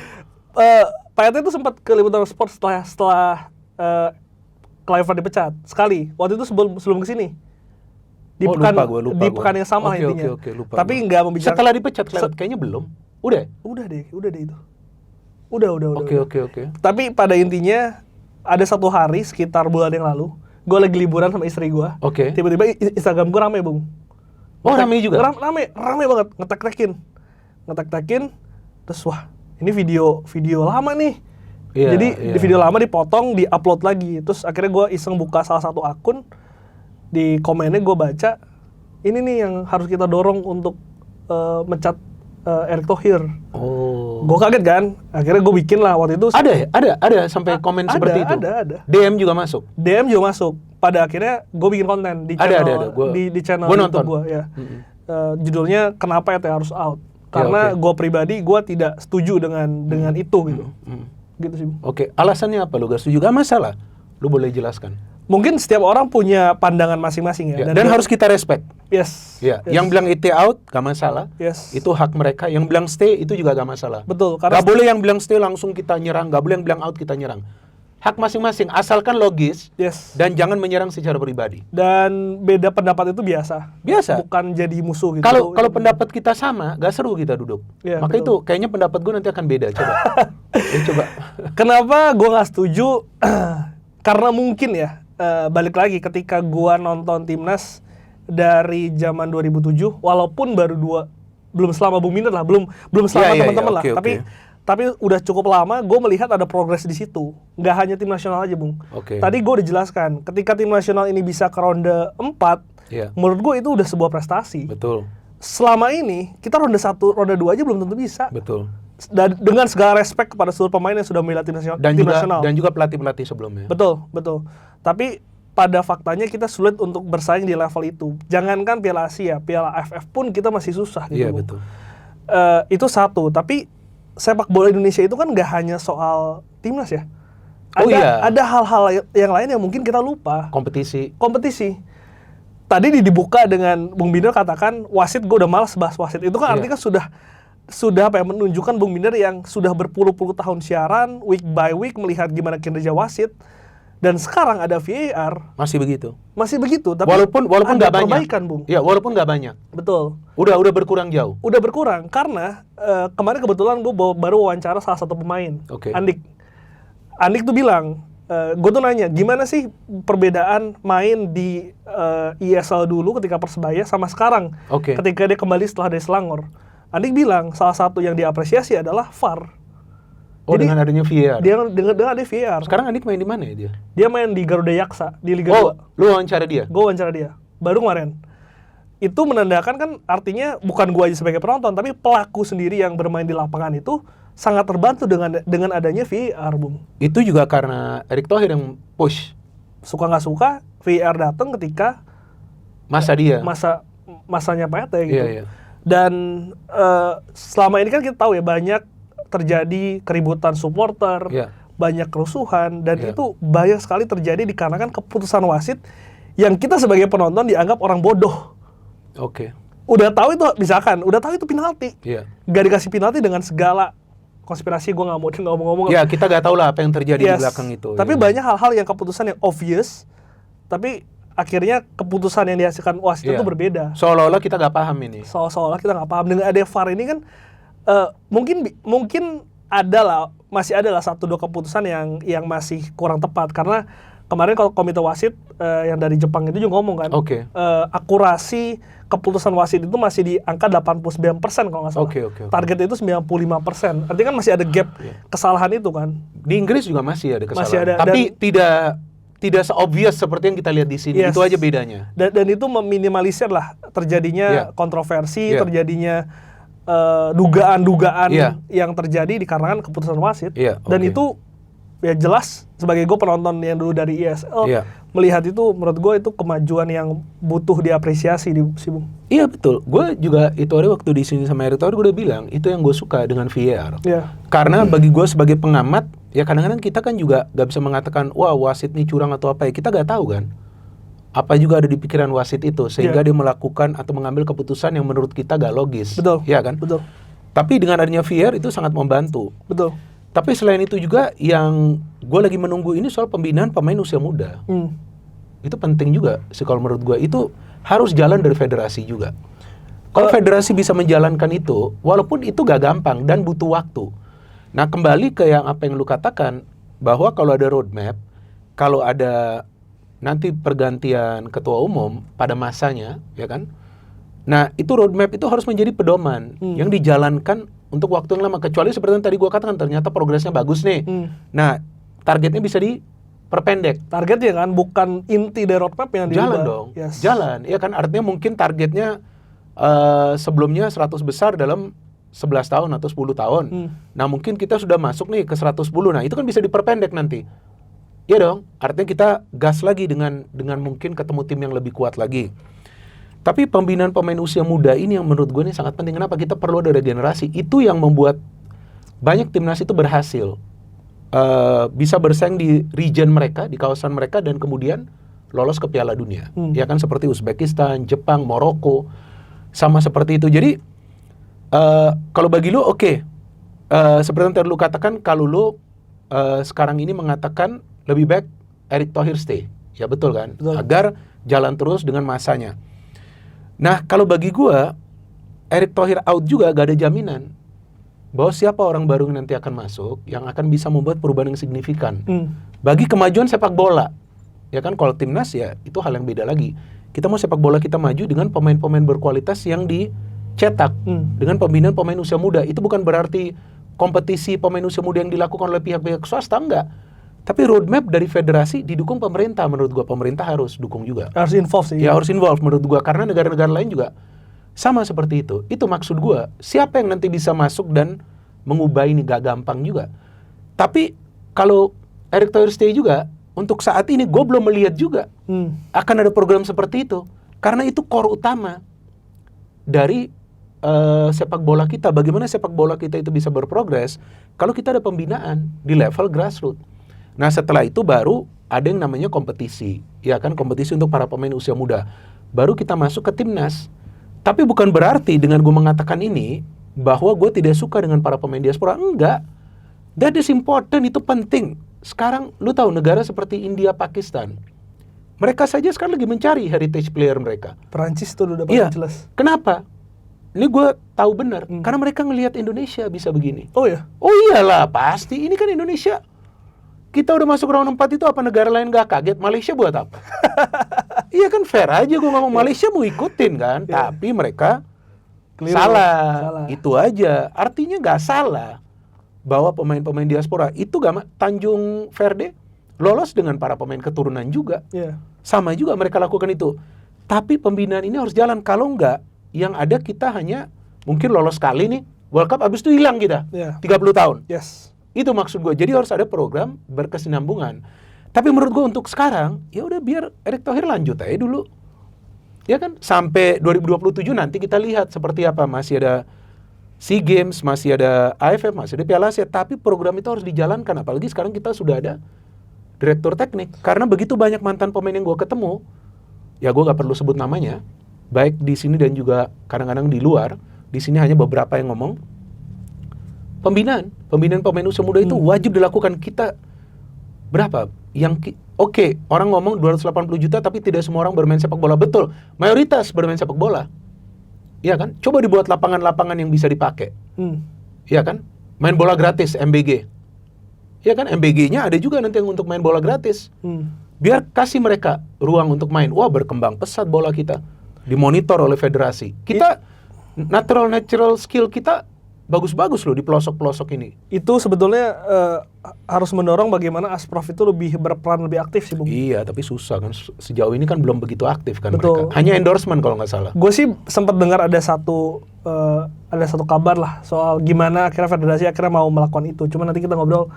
Pak RT itu sempat ke Liputan 6 Sport setelah Cliver dipecat sekali. Waktu itu sebelum kesini. Di pekan yang sama intinya. Lupa. Tapi nggak membicarakan. Setelah dipecat kelewat kayaknya belum. Udah deh itu. Udah. Oke. Tapi pada intinya ada satu hari sekitar bulan yang lalu, gue lagi liburan sama istri gue. Oke. Tiba-tiba Instagram gue rame, Bung. Rame juga? Rame banget. Ngetek-tekin. Terus wah, ini video lama nih. Jadi di video lama dipotong, di-upload lagi. Terus akhirnya gue iseng buka salah satu akun. Di komennya gue baca, ini nih yang harus kita dorong untuk mencat Erick Thohir. Oh. Gue kaget kan. Akhirnya gue bikin lah waktu itu. Ada sampai komen seperti itu. Ada. DM juga masuk. Pada akhirnya gue bikin konten di channel di channel YouTube gue ya. Judulnya Kenapa ET Harus Out. Karena gue pribadi gue tidak setuju dengan itu gitu. Gitu sih. Oke. Alasannya apa lu gak setuju? Gak masalah. Lu boleh jelaskan. Mungkin setiap orang punya pandangan masing-masing ya. Dan harus kita respect. Yes. Yang bilang ET out gak masalah. Yes. Itu hak mereka. Yang bilang stay itu juga gak masalah. Betul. Gak boleh yang bilang stay langsung kita nyerang. Gak boleh yang bilang out kita nyerang. Hak masing-masing. Asalkan logis. Yes. Dan jangan menyerang secara pribadi. Dan beda pendapat itu biasa. Bukan jadi musuh gitu. Kalau pendapat kita sama, gak seru kita duduk. Ya, maka betul. itu kayaknya pendapat gue nanti akan beda. Coba. Coba. Kenapa gue gak setuju? Karena mungkin ya. Balik lagi ketika gua nonton Timnas dari zaman 2007, walaupun belum selama Bung Minder lah, belum selama teman-teman lah, tapi udah cukup lama gue melihat ada progres di situ. Nggak hanya tim nasional aja, Bung. Tadi gue udah jelaskan, ketika tim nasional ini bisa ke ronde 4, menurut gue itu udah sebuah prestasi. Betul. Selama ini kita ronde 1, ronde 2 aja belum tentu bisa. Betul. Dengan segala respect kepada seluruh pemain yang sudah membela tim nasional. Dan juga pelatih-pelatih sebelumnya. Betul. Tapi pada faktanya kita sulit untuk bersaing di level itu. Jangankan Piala Asia, Piala AFF pun kita masih susah gitu. Iya, betul. Itu satu, tapi sepak bola Indonesia itu kan nggak hanya soal timnas ya. Ada hal-hal yang lain yang mungkin kita lupa. Kompetisi. Tadi dibuka dengan Bung Binder katakan wasit, gue udah malas bahas wasit. Itu kan artinya sudah menunjukkan Bung Binder yang sudah berpuluh-puluh tahun siaran, week by week melihat gimana kinerja wasit. Dan sekarang ada VAR. Masih begitu, tapi walaupun nggak banyak. Perbaikan, Bung. Ya, walaupun nggak banyak. Betul. Udah berkurang jauh. Udah berkurang karena kemarin kebetulan gue baru wawancara salah satu pemain, Andik tuh bilang, gue tuh nanya, gimana sih perbedaan main di ISL dulu ketika Persebaya sama sekarang ketika dia kembali setelah dari Selangor. Andik bilang salah satu yang diapresiasi adalah VAR. Jadi, dengan adanya VAR? Dengan adanya VAR. Sekarang Andik main di mana ya dia? Dia main di Garuda Yaksa, di Liga 2. Lu wawancara dia? Gue wawancara dia, baru kemarin. Itu menandakan kan artinya bukan gue aja sebagai penonton, tapi pelaku sendiri yang bermain di lapangan itu sangat terbantu dengan adanya VAR, Bung. Itu juga karena Erick Thohir yang push. Suka nggak suka, VAR datang ketika masanya Pak Ete gitu. Iya. Dan selama ini kan kita tahu ya banyak terjadi keributan supporter, banyak kerusuhan, dan itu banyak sekali terjadi dikarenakan keputusan wasit yang kita sebagai penonton dianggap orang bodoh. Udah tahu itu penalti, gak dikasih penalti dengan segala konspirasi, gue nggak mau ngomong-ngomong. Ya, kita nggak tahu lah apa yang terjadi di belakang itu. Tapi banyak hal-hal yang keputusan yang obvious, tapi akhirnya keputusan yang dihasilkan wasit itu berbeda. Seolah-olah kita nggak paham ini. Dengan ada VAR ini kan mungkin masih ada satu dua keputusan yang masih kurang tepat, karena kemarin kalau komite wasit yang dari Jepang itu juga ngomong kan, akurasi keputusan wasit itu masih di angka 89% kalau nggak salah. Targetnya itu 95%. Artinya kan masih ada gap kesalahan itu kan. Di Inggris juga masih ada kesalahan. Masih ada, tapi tidak se-obvious seperti yang kita lihat di sini. Itu aja bedanya. Dan itu meminimalisir lah terjadinya kontroversi, terjadinya dugaan-dugaan yang terjadi dikarenakan keputusan wasit. Dan itu ya jelas sebagai gue penonton yang dulu dari ESL melihat itu, menurut gue itu kemajuan yang butuh diapresiasi di Bung. Iya betul, gue juga itu hari waktu di sini sama Erick Thohir gue udah bilang itu yang gue suka dengan VAR. Karena bagi gue sebagai pengamat, ya kadang-kadang kita kan juga gak bisa mengatakan wah wasit ini curang atau apa ya, kita gak tahu kan apa juga ada di pikiran wasit itu sehingga dia melakukan atau mengambil keputusan yang menurut kita gak logis. Betul. Ya kan? Betul. Tapi dengan adanya VAR itu sangat membantu. Betul. Tapi selain itu juga yang gue lagi menunggu ini soal pembinaan pemain usia muda. Itu penting juga sih kalau menurut gue. Itu harus jalan dari federasi juga. Kalau federasi bisa menjalankan itu, walaupun itu gak gampang dan butuh waktu. Nah kembali ke yang apa yang lu katakan, bahwa kalau ada roadmap, kalau ada nanti pergantian ketua umum pada masanya, ya kan? Nah itu roadmap itu harus menjadi pedoman yang dijalankan untuk waktu yang lama. Kecuali seperti yang tadi gue katakan, ternyata progresnya bagus nih. Nah targetnya bisa diperpendek. Targetnya kan bukan inti dari roadmap yang jalan dong. Jalan, ya kan? Artinya mungkin targetnya sebelumnya 100 besar dalam 11 tahun atau 10 tahun. Nah mungkin kita sudah masuk nih ke 110. Nah itu kan bisa diperpendek nanti. Iya dong. Artinya kita gas lagi dengan mungkin ketemu tim yang lebih kuat lagi. Tapi pembinaan pemain usia muda ini yang menurut gue ini sangat penting. Kenapa? Kita perlu ada regenerasi. Itu yang membuat banyak timnas itu berhasil bisa bersaing di region mereka, di kawasan mereka, dan kemudian lolos ke Piala Dunia. Ya kan, seperti Uzbekistan, Jepang, Maroko, sama seperti itu. Jadi kalau bagi lu seperti yang tadi lu katakan, kalau lu sekarang ini mengatakan lebih baik Erick Thohir stay, ya betul kan? Betul. Agar jalan terus dengan masanya. Nah kalau bagi gua Erick Thohir out juga gak ada jaminan bahwa siapa orang baru yang nanti akan masuk yang akan bisa membuat perubahan yang signifikan bagi kemajuan sepak bola. Ya kan, kalau timnas ya itu hal yang beda lagi. Kita mau sepak bola kita maju dengan pemain-pemain berkualitas yang dicetak dengan pembinaan pemain usia muda. Itu bukan berarti kompetisi pemain usia muda yang dilakukan oleh pihak-pihak swasta, enggak. Tapi roadmap dari federasi didukung pemerintah. Menurut gua pemerintah harus dukung juga. Harus involve sih. Ya harus involve menurut gua, karena negara-negara lain juga sama seperti itu. Itu maksud gua. Siapa yang nanti bisa masuk dan mengubah ini gak gampang juga. Tapi kalau Erick Thohir stay juga, untuk saat ini gue belum melihat juga akan ada program seperti itu. Karena itu core utama dari sepak bola kita. Bagaimana sepak bola kita itu bisa berprogres kalau kita ada pembinaan di level grassroots. Nah setelah itu baru ada yang namanya kompetisi. Ya kan, kompetisi untuk para pemain usia muda. Baru kita masuk ke timnas. Tapi bukan berarti dengan gue mengatakan ini bahwa gue tidak suka dengan para pemain diaspora. Enggak. That is important, itu penting. Sekarang lu tahu negara seperti India, Pakistan, mereka saja sekarang lagi mencari heritage player mereka. Perancis tuh udah paling jelas. Kenapa? Ini gue tahu benar. Karena mereka ngelihat Indonesia bisa begini. Oh ya? Oh iyalah, pasti. Ini kan Indonesia. Kita udah masuk round 4 itu, apa negara lain gak kaget? Malaysia buat apa? Iya kan, fair aja gue ngomong. Malaysia mau ikutin kan. Tapi mereka salah. Itu aja. Artinya gak salah bahwa pemain-pemain diaspora itu Tanjung Verde lolos dengan para pemain keturunan juga. Sama juga mereka lakukan itu. Tapi pembinaan ini harus jalan. Kalau enggak, yang ada kita hanya mungkin lolos sekali nih World Cup, abis itu hilang kita 30 tahun. Itu maksud gue. Jadi harus ada program berkesinambungan. Tapi menurut gue untuk sekarang, ya udah biar Erick Thohir lanjut aja dulu. Ya kan, sampai 2027 nanti kita lihat seperti apa. Masih ada SEA Games, masih ada AFF, masih ada Piala Asia. Tapi program itu harus dijalankan. Apalagi sekarang kita sudah ada direktur teknik. Karena begitu banyak mantan pemain yang gue ketemu, ya gue gak perlu sebut namanya, baik di sini dan juga kadang-kadang di luar. Di sini hanya beberapa yang ngomong, pembinaan pemain usia muda itu wajib dilakukan. Kita berapa? Orang ngomong 280 juta tapi tidak semua orang bermain sepak bola. Betul, mayoritas bermain sepak bola. Iya kan? Coba dibuat lapangan-lapangan yang bisa dipakai. Iya kan? Main bola gratis, MBG. Iya kan? MBG-nya ada juga nanti yang untuk main bola gratis. Biar kasih mereka ruang untuk main. Wah, berkembang pesat bola kita. Dimonitor oleh federasi. Kita natural skill kita bagus-bagus loh di pelosok-pelosok ini. Itu sebetulnya harus mendorong bagaimana Asprof itu lebih berperan lebih aktif sih, Bung. Iya, tapi susah kan. Sejauh ini kan belum begitu aktif kan. Betul. Mereka. Hanya endorsement kalau nggak salah. Gue sih sempat dengar ada satu kabar lah soal gimana akhirnya federasi akhirnya mau melakukan itu. Cuma nanti kita ngobrol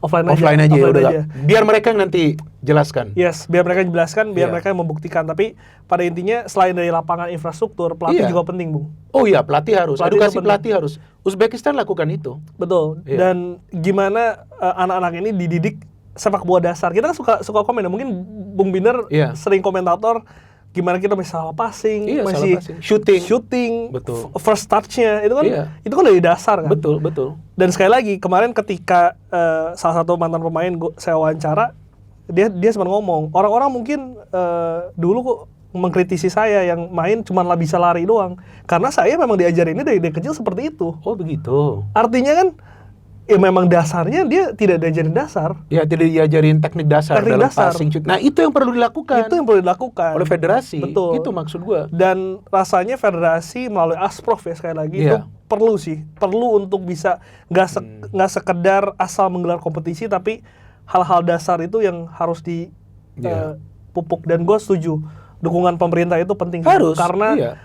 offline aja ya udah. Biar mereka yang nanti jelaskan. Yes, biar mereka yang jelaskan, biar mereka yang membuktikan. Tapi pada intinya selain dari lapangan infrastruktur, pelatih juga penting, Bung. Oh iya, pelatih harus. Edukasi pelatih harus. Uzbekistan lakukan itu. Betul. Dan gimana anak-anak ini dididik sepak bola dasar. Kita kan suka komen ya. Mungkin Bung Binder sering komentator gimana kita masih salah passing, masih shooting, betul. First touch-nya itu kan dari dasar kan. Betul. Dan sekali lagi kemarin ketika salah satu mantan pemain saya wawancara, dia sempat ngomong, orang-orang mungkin dulu kok mengkritisi saya yang main cuma bisa lari doang, karena saya memang diajarinnya dari kecil seperti itu. Oh begitu. Artinya kan ya memang dasarnya dia tidak diajarin dasar. Ya, tidak diajarin teknik dasar dalam passing shoot. Nah, itu yang perlu dilakukan. Oleh federasi. Betul. Itu maksud gua. Dan rasanya federasi melalui Asprof ya sekali lagi itu perlu untuk bisa nggak sekedar asal menggelar kompetisi, tapi hal-hal dasar itu yang harus dipupuk. Dan gue setuju dukungan pemerintah itu penting. Harus. Karena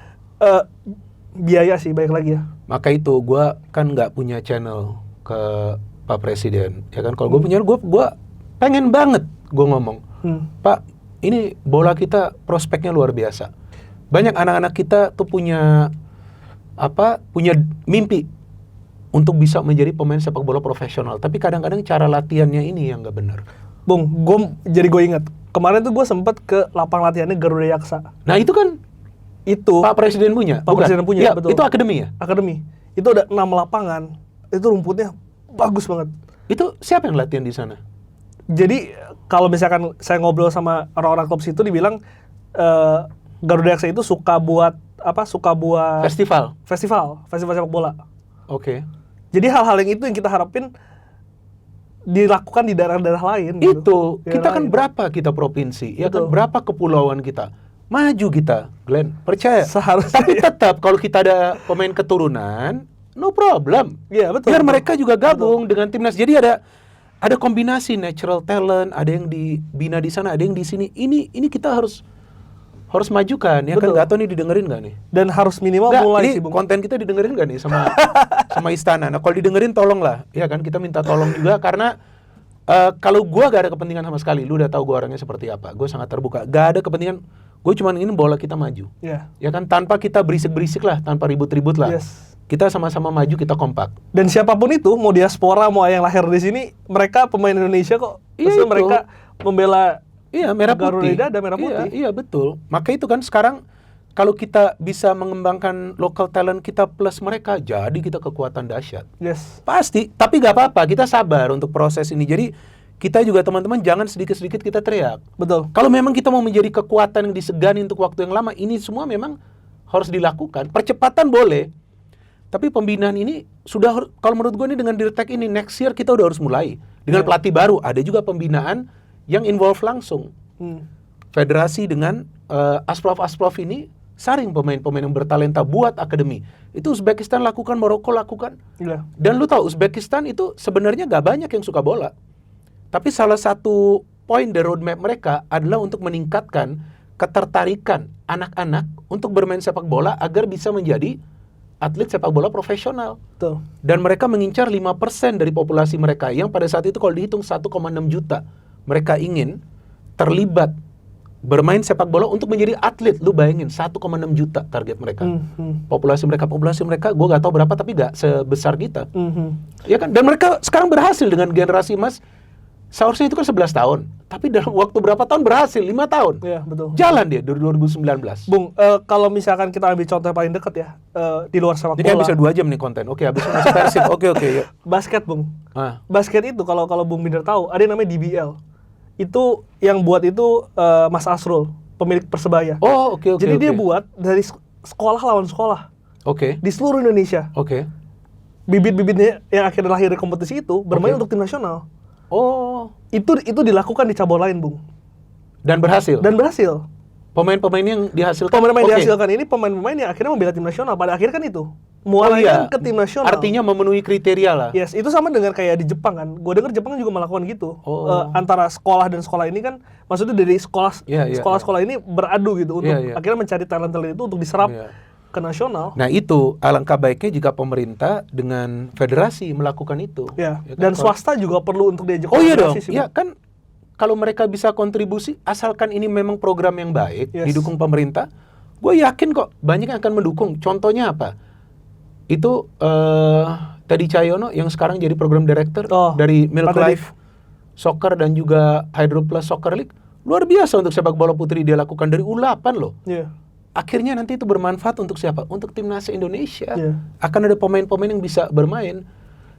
biaya sih baik lagi ya. Maka itu gua kan nggak punya channel ke Pak Presiden, ya kan? Kalau gue punya, gue pengen banget gue ngomong, Pak, ini bola kita prospeknya luar biasa. Banyak anak-anak kita tuh punya mimpi untuk bisa menjadi pemain sepak bola profesional, tapi kadang-kadang cara latihannya ini yang nggak benar. Bung, gue ingat kemarin tuh gue sempat ke lapang latihannya Garuda Yaksa. Nah itu kan Pak Presiden punya, ya, betul. Itu akademi ya? Akademi. Itu ada 6 lapangan. Itu rumputnya bagus banget. Itu siapa yang latihan di sana? Jadi kalau misalkan saya ngobrol sama orang-orang klub situ dibilang Garuda Yaksa itu suka buat festival sepak bola. Oke. Jadi hal-hal yang itu yang kita harapin dilakukan di daerah-daerah lain. Itu kita kan berapa kita provinsi, ya kan berapa kepulauan kita. Maju kita, Glenn. Percaya. Seharusnya. Tapi tetap kalau kita ada pemain keturunan, no problem. Iya, betul. Biar mereka juga gabung dengan timnas. Jadi ada kombinasi natural talent, ada yang dibina di sana, ada yang di sini. Ini kita harus majukan, ya kan? Gak tau nih didengerin gak nih? Dan harus minimal mulai sih, Bung. Konten kita didengerin gak nih sama Istana? Nah, kalau didengerin tolong lah, ya kan? Kita minta tolong juga karena kalau gua gak ada kepentingan sama sekali. Lu udah tahu gua orangnya seperti apa. Gua sangat terbuka. Gak ada kepentingan. Gue cuma ingin bola kita maju. Ya kan? Tanpa kita berisik-berisik lah, tanpa ribut-ribut lah. Kita sama-sama maju, kita kompak. Dan siapapun itu, mau diaspora, mau yang lahir di sini, mereka pemain Indonesia kok. Maksudnya mereka membela merah putih. Merah putih. Iya, betul. Maka itu kan sekarang kalau kita bisa mengembangkan local talent kita plus mereka, jadi kita kekuatan dahsyat. Yes. Pasti, tapi gak apa-apa, kita sabar untuk proses ini. Jadi kita juga teman-teman jangan sedikit-sedikit kita teriak. Betul. Kalau memang kita mau menjadi kekuatan yang disegani untuk waktu yang lama, ini semua memang harus dilakukan. Percepatan boleh. Tapi pembinaan ini sudah, kalau menurut gue ini dengan Dirtek ini, next year kita udah harus mulai. Dengan pelatih baru, ada juga pembinaan yang involve langsung. Federasi dengan Asprof ini saring pemain-pemain yang bertalenta buat akademi. Itu Uzbekistan lakukan, Maroko lakukan. Dan lu tahu Uzbekistan itu sebenarnya gak banyak yang suka bola. Tapi salah satu poin dari roadmap mereka adalah untuk meningkatkan ketertarikan anak-anak untuk bermain sepak bola agar bisa menjadi atlet sepak bola profesional. Betul. Dan mereka mengincar 5% dari populasi mereka yang pada saat itu kalau dihitung 1,6 juta. Mereka ingin terlibat bermain sepak bola untuk menjadi atlet. Lu bayangin 1,6 juta target mereka. Populasi mereka gue gak tahu berapa tapi gak sebesar kita. Ya kan? Dan mereka sekarang berhasil dengan generasi emas. Seharusnya itu kan 11 tahun. Tapi dalam waktu berapa tahun berhasil? 5 tahun. Iya, betul. Jalan dia dari 2019. Bung, kalau misalkan kita ambil contoh yang paling dekat ya, di luar sepak bola. Ini kan bisa 2 jam nih konten. Oke, habis masuk Persib. Oke, yuk. Basket, Bung. Basket itu kalau Bung Binder tahu, ada yang namanya DBL. Itu yang buat itu Mas Asrul, pemilik Persebaya. Oh, oke. Jadi dia buat dari sekolah lawan sekolah. Oke. Di seluruh Indonesia. Oke. Bibit-bibitnya yang akhirnya lahir di kompetisi itu bermain untuk tim nasional. Oh, itu dilakukan di cabur lain, Bung. Dan berhasil. Pemain-pemain yang dihasilkan. Pemain-pemain dihasilkan ini pemain-pemain yang akhirnya membela tim nasional. Pada akhirnya kan itu. muaranya ke tim nasional. Artinya memenuhi kriteria lah. Yes, itu sama dengan kayak di Jepang kan. Gue dengar Jepang juga melakukan gitu. Antara sekolah dan sekolah ini kan, maksudnya dari sekolah-sekolah ini beradu gitu untuk akhirnya mencari talent-talent itu untuk diserap ke nasional. Nah itu alangkah baiknya jika pemerintah dengan federasi melakukan itu. Ya kan? Dan swasta juga perlu untuk diajak komunikasi. Oh iya dong, ya kan kalau mereka bisa kontribusi, asalkan ini memang program yang baik, didukung pemerintah, gue yakin kok banyak yang akan mendukung. Contohnya apa? Itu Teddy Cahyono yang sekarang jadi program director dari Milk Life Soccer dan juga Hydro Plus Soccer League. Luar biasa untuk sepak bola putri dia lakukan dari U8 loh. Akhirnya nanti itu bermanfaat untuk siapa? Untuk timnas Indonesia. Akan ada pemain-pemain yang bisa bermain.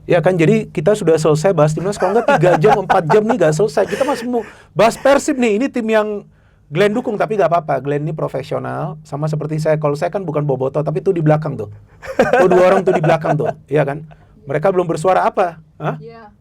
Ya kan, jadi kita sudah selesai bahas timnas. Kalau nggak 3 jam, 4 jam nih nggak selesai. Kita masih mau bahas Persib nih. Ini tim yang Glenn dukung, tapi nggak apa-apa. Glenn ini profesional, sama seperti saya. Kalau saya kan bukan boboto, tapi tuh di belakang tuh. Tuh 2 orang tuh di belakang tuh, iya kan? Mereka belum bersuara apa? Hah?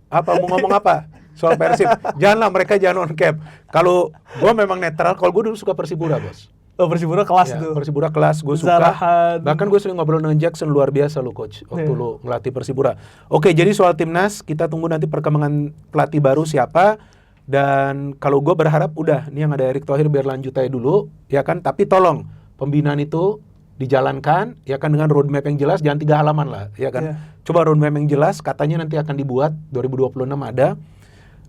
Apa mau ngomong apa soal Persib? Janganlah, mereka jangan on cap. Kalau gue memang netral, kalau gue dulu suka Persibura, bos. Persibura kelas tuh. Persibura kelas, gue suka. Zarahan. Bahkan gue sering ngobrol dengan Jackson, luar biasa lu coach waktu lu ngelatih Persibura. Oke, jadi soal timnas kita tunggu nanti perkembangan pelatih baru siapa. Dan kalau gue berharap udah, ini yang ada Erick Thohir biar lanjut aja dulu, ya kan. Tapi tolong pembinaan itu dijalankan, ya kan, dengan roadmap yang jelas, jangan 3 halaman lah, ya kan. Coba roadmap yang jelas, katanya nanti akan dibuat 2026 ada.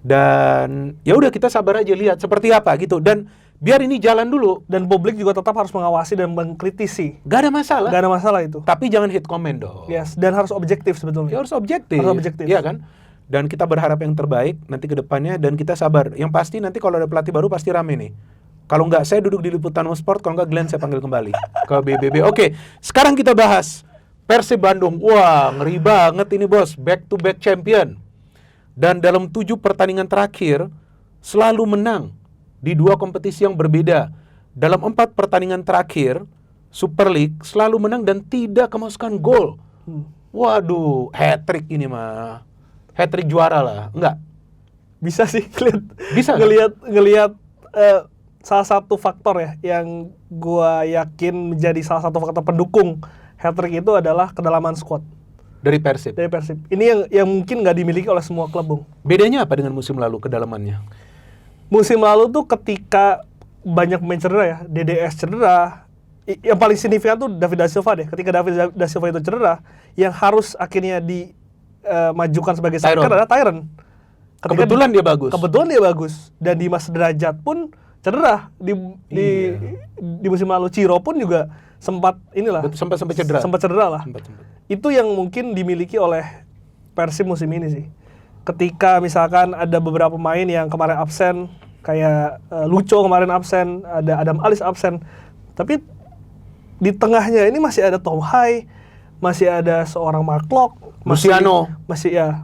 Dan ya udah kita sabar aja lihat seperti apa gitu. Dan biar ini jalan dulu. Dan publik juga tetap harus mengawasi dan mengkritisi. Gak ada masalah. Gak ada masalah itu. Tapi jangan hate comment dong. Yes, dan harus objektif sebetulnya. Ya harus objektif. Harus objektif. Iya kan? Dan kita berharap yang terbaik nanti ke depannya, dan kita sabar. Yang pasti nanti kalau ada pelatih baru pasti rame nih. Kalau nggak, saya duduk di Liputan Sport, kalau nggak Glenn saya panggil kembali ke BBB. Oke, sekarang kita bahas Persib Bandung. Wah, ngeri banget ini bos, back to back champion. Dan dalam 7 pertandingan terakhir selalu menang di 2 kompetisi yang berbeda. Dalam 4 pertandingan terakhir Super League selalu menang dan tidak kemasukan gol. Waduh, hat-trick ini mah. Hat-trick juara lah, enggak? Bisa sih, bisa ngelihat salah satu faktor ya yang gua yakin menjadi salah satu faktor pendukung hat-trick itu adalah kedalaman squad dari Persib. Ini yang mungkin nggak dimiliki oleh semua klub, Bung. Bedanya apa dengan musim lalu kedalamannya? Musim lalu tuh ketika banyak pemain cedera ya, DDS cedera. Yang paling signifikan tuh David da Silva deh. Ketika David da Silva itu cedera, yang harus akhirnya majukan sebagai striker adalah Tyron. Kebetulan dia bagus. Dan Dimas Derajat pun cedera di musim lalu. Ciro pun juga sempat cedera. Sempat cedera lah. Itu yang mungkin dimiliki oleh Persib musim ini sih. Ketika misalkan ada beberapa pemain yang kemarin absen, kayak Lucho kemarin absen, ada Adam Alis absen, tapi di tengahnya ini masih ada Tom Hai, masih ada seorang Mark Locke, Luciano,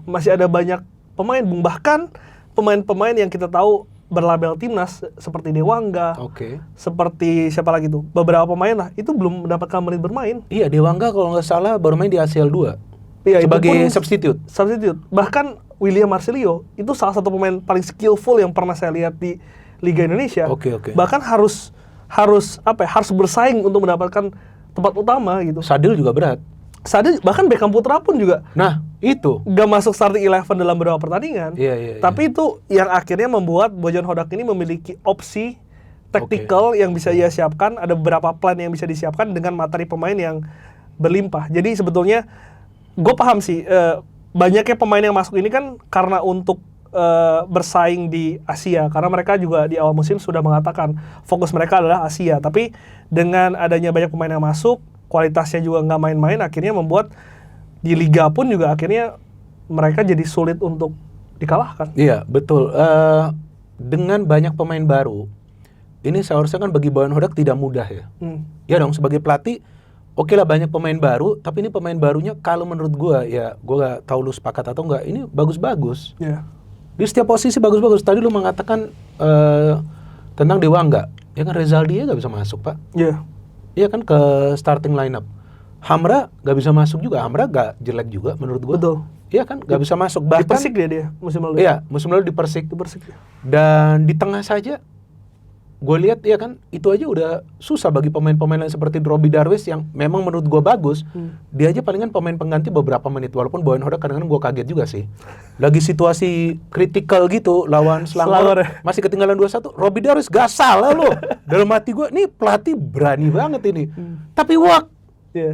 masih ada banyak pemain, bahkan pemain-pemain yang kita tahu berlabel timnas seperti Dewangga, seperti siapa lagi tuh, beberapa pemain lah itu belum mendapatkan menit bermain. Iya, Dewangga kalau nggak salah baru main di ACL 2 sebagai substitute. Bahkan William Marcelio itu salah satu pemain paling skillful yang pernah saya lihat di Liga Indonesia. Bahkan harus bersaing untuk mendapatkan tempat utama gitu. Sadil juga berat. Bahkan Beckham Putra pun juga. Nah, itu gak masuk starting 11 dalam beberapa pertandingan. Tapi itu yang akhirnya membuat Bojan Hodak ini memiliki opsi taktikal yang bisa ia siapkan. Ada beberapa plan yang bisa disiapkan dengan materi pemain yang berlimpah. Jadi sebetulnya gue paham sih, banyaknya pemain yang masuk ini kan karena untuk bersaing di Asia, karena mereka juga di awal musim sudah mengatakan fokus mereka adalah Asia. Tapi dengan adanya banyak pemain yang masuk, kualitasnya juga nggak main-main, akhirnya membuat di Liga pun juga akhirnya mereka jadi sulit untuk dikalahkan. Iya, betul. Dengan banyak pemain baru, ini seharusnya kan bagi Bojan Hodak tidak mudah ya. Ya dong, sebagai pelatih, oke lah banyak pemain baru, tapi ini pemain barunya kalau menurut gue, ya gue gak tahu lu sepakat atau enggak, ini bagus-bagus. Di setiap posisi bagus-bagus. Tadi lu mengatakan tentang Dewangga, ya kan Rezaldi gak bisa masuk, Pak. Iya kan, ke starting lineup. Hamra gak bisa masuk juga. Hamra gak jelek juga menurut gue. Betul. Iya kan, gak bisa masuk. Bahkan, di Persik dia musim lalu. Iya, musim lalu di Persik. Dan di tengah saja gue lihat ya kan itu aja udah susah bagi pemain-pemain lain seperti Robbie Darwish yang memang menurut gue bagus. Dia aja palingan pemain pengganti beberapa menit, walaupun Bowen Hodak kadang-kadang gue kaget juga sih. Lagi situasi kritikal gitu lawan Selangor masih ketinggalan 2-1, Robbie Darwish gak salah loh. Dalam hati gue, nih pelatih berani banget ini. Tapi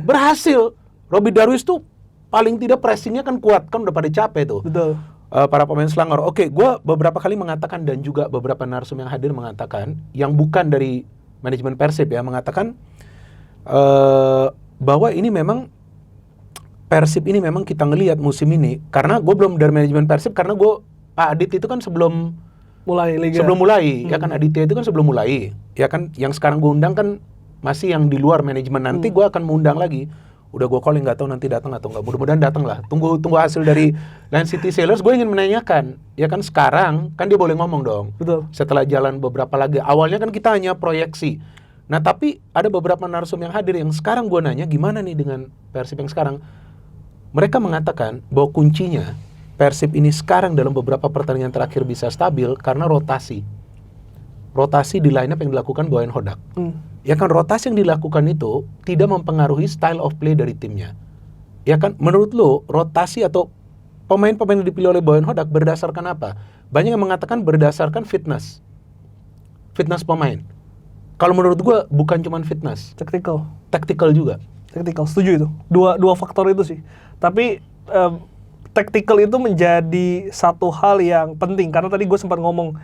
berhasil. Robbie Darwish tuh paling tidak pressingnya kan kuat, kan udah pada capek tuh. Betul. Para pemain Selangor. Oke, gue beberapa kali mengatakan dan juga beberapa narsum yang hadir mengatakan, yang bukan dari manajemen Persib ya, mengatakan bahwa ini memang Persib ini memang kita ngelihat musim ini, karena gue belum dari manajemen Persib, karena Pak Adit itu kan sebelum mulai liga. Sebelum mulai, ya kan Aditya itu kan sebelum mulai, ya kan yang sekarang gue undang kan masih yang di luar manajemen, nanti gue akan mengundang lagi. Udah gue calling, nggak tahu nanti datang atau nggak. Mudah-mudahan datang lah. Tunggu hasil dari Lion City Sailors. Gue ingin menanyakan, ya kan sekarang kan dia boleh ngomong dong. Betul. Setelah jalan beberapa lagi. Awalnya kan kita hanya proyeksi. Nah tapi ada beberapa narsum yang hadir yang sekarang gue nanya gimana nih dengan Persib yang sekarang. Mereka mengatakan bahwa kuncinya Persib ini sekarang dalam beberapa pertandingan terakhir bisa stabil karena rotasi. Rotasi di line up yang dilakukan Bowen Hodak. Ya kan rotasi yang dilakukan itu tidak mempengaruhi style of play dari timnya. Ya kan menurut lo rotasi atau pemain-pemain yang dipilih oleh Bowen Hodak berdasarkan apa? Banyak yang mengatakan berdasarkan fitness pemain. Kalau menurut gua bukan cuma fitness, tactical juga. Tactical, setuju itu. Dua faktor itu sih. Tapi tactical itu menjadi satu hal yang penting karena tadi gue sempat ngomong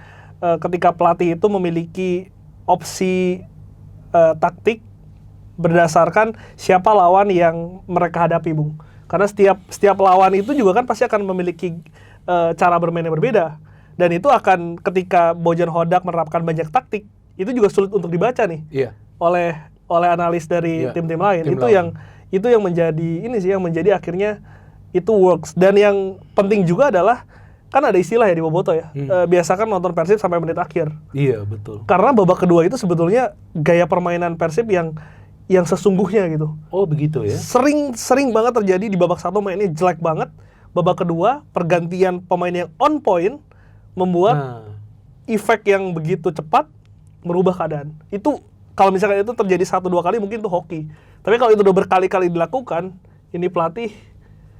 ketika pelatih itu memiliki opsi taktik berdasarkan siapa lawan yang mereka hadapi, Bung. Karena setiap lawan itu juga kan pasti akan memiliki cara bermain yang berbeda. Dan itu akan ketika Bojan Hodak menerapkan banyak taktik, itu juga sulit untuk dibaca nih. Iya. Oleh analis dari tim-tim lain. Itu yang menjadi akhirnya itu works. Dan yang penting juga adalah kan ada istilah ya di Boboto ya. Biasakan nonton Persib sampai menit akhir. Iya, betul. Karena babak kedua itu sebetulnya gaya permainan Persib yang sesungguhnya gitu. Oh, begitu ya. Sering banget terjadi di babak satu mainnya jelek banget. Babak kedua pergantian pemain yang on point membuat efek yang begitu cepat merubah keadaan. Itu kalau misalkan itu terjadi 1-2 kali mungkin itu hoki. Tapi kalau itu udah berkali-kali dilakukan, ini pelatih.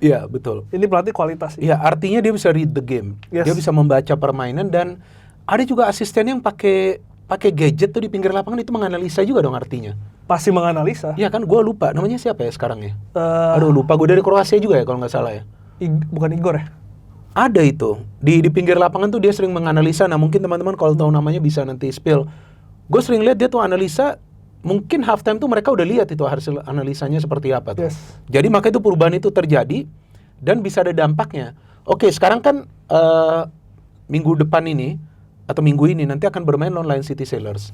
Iya, betul. Ini pelatih kualitas. Iya, artinya dia bisa read the game. Dia bisa membaca permainan dan ada juga asisten yang pakai gadget tuh di pinggir lapangan itu menganalisa juga dong artinya. Pasti menganalisa. Iya kan, gue lupa namanya siapa ya sekarang ya. Aduh lupa, gue dari Kroasia juga ya kalau nggak salah ya. Bukan Igor ya? Ada itu di pinggir lapangan tuh dia sering menganalisa. Nah mungkin teman-teman kalau tahu namanya bisa nanti spill. Gue sering lihat dia tuh analisa. Mungkin halftime tuh mereka udah lihat itu hasil analisanya seperti apa tuh. Yes. Jadi maka itu perubahan itu terjadi dan bisa ada dampaknya. Oke, sekarang kan minggu depan ini atau minggu ini nanti akan bermain lawan Lion City Sailors.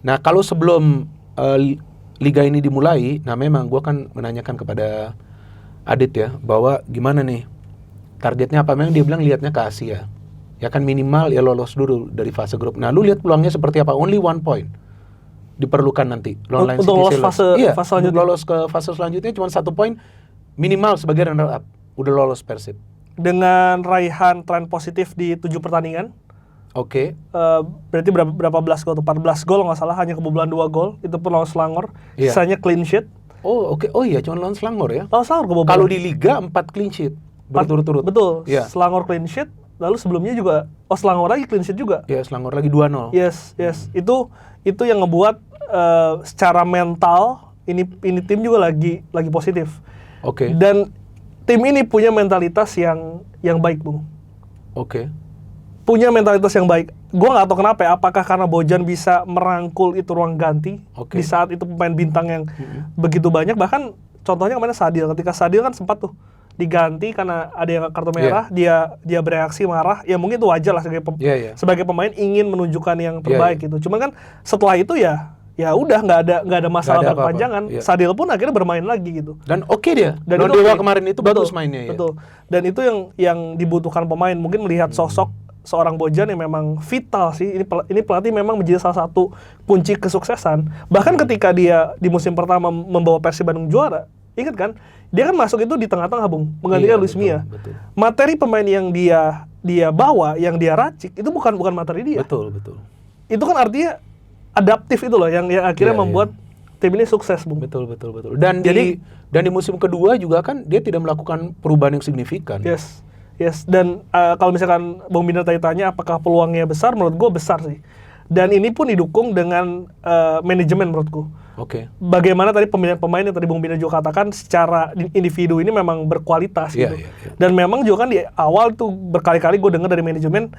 Nah kalau sebelum liga ini dimulai, nah memang gue kan menanyakan kepada Adit ya bahwa gimana nih targetnya apa. Memang dia bilang lihatnya ke Asia. Ya kan minimal ya lolos dulu dari fase grup. Nah lu lihat peluangnya seperti apa? Only 1 point diperlukan nanti untuk lolos fase selanjutnya. Lolos ke fase selanjutnya cuma 1 poin minimal sebagai runner up. Udah lolos Persib dengan raihan tren positif di 7 pertandingan. Oke. Berarti berapa belas gol tuh? 14 gol nggak salah, hanya kebobolan 2 gol. Itu pun lawan Selangor. Sisanya clean sheet. Oh oke. Oh iya, cuma lawan Selangor ya. Lawan Selangor kebobolan. Kalau di liga 4 clean sheet berturut-turut. Betul. Selangor clean sheet. Lalu sebelumnya juga Selangor lagi clean sheet juga. Iya, Selangor lagi 2-0. Yes. Itu yang ngebuat secara mental ini tim juga lagi positif. Oke. Dan tim ini punya mentalitas yang baik, Bung. Oke. Punya mentalitas yang baik. Gua nggak tahu kenapa ya, apakah karena Bojan bisa merangkul itu ruang ganti di saat itu pemain bintang yang begitu banyak. Bahkan contohnya kemarin Sadil, ketika Sadil kan sempat tuh diganti karena ada yang kartu merah, dia bereaksi marah. Ya mungkin itu wajar lah sebagai pemain ingin menunjukkan yang terbaik gitu. Cuman kan setelah itu ya udah nggak ada masalah berkepanjangan. Sadil pun akhirnya bermain lagi gitu. Dan dia. Dan Dewa kemarin itu bagus mainnya ya. Betul. Dan itu yang dibutuhkan pemain. Mungkin melihat sosok seorang Bojan yang memang vital sih. Ini pelatih memang menjadi salah satu kunci kesuksesan. Bahkan ketika dia di musim pertama membawa Persib Bandung juara, ingat kan? Dia kan masuk itu di tengah-tengah, Bung, menggantikan Luis Mia. Betul. Materi pemain yang dia bawa, yang dia racik itu bukan materi dia. Betul. Itu kan artinya adaptif itu loh yang akhirnya membuat tim ini sukses, Bung. Betul. Dan di musim kedua juga kan dia tidak melakukan perubahan yang signifikan. Yes. Dan kalau misalkan Bung Binder tanya apakah peluangnya besar, menurut gue besar sih. Dan ini pun didukung dengan manajemen menurutku. Bagaimana tadi pemilihan pemain yang tadi Bung Binder juga katakan secara individu ini memang berkualitas gitu. Dan memang juga kan di awal tuh berkali-kali gue dengar dari manajemen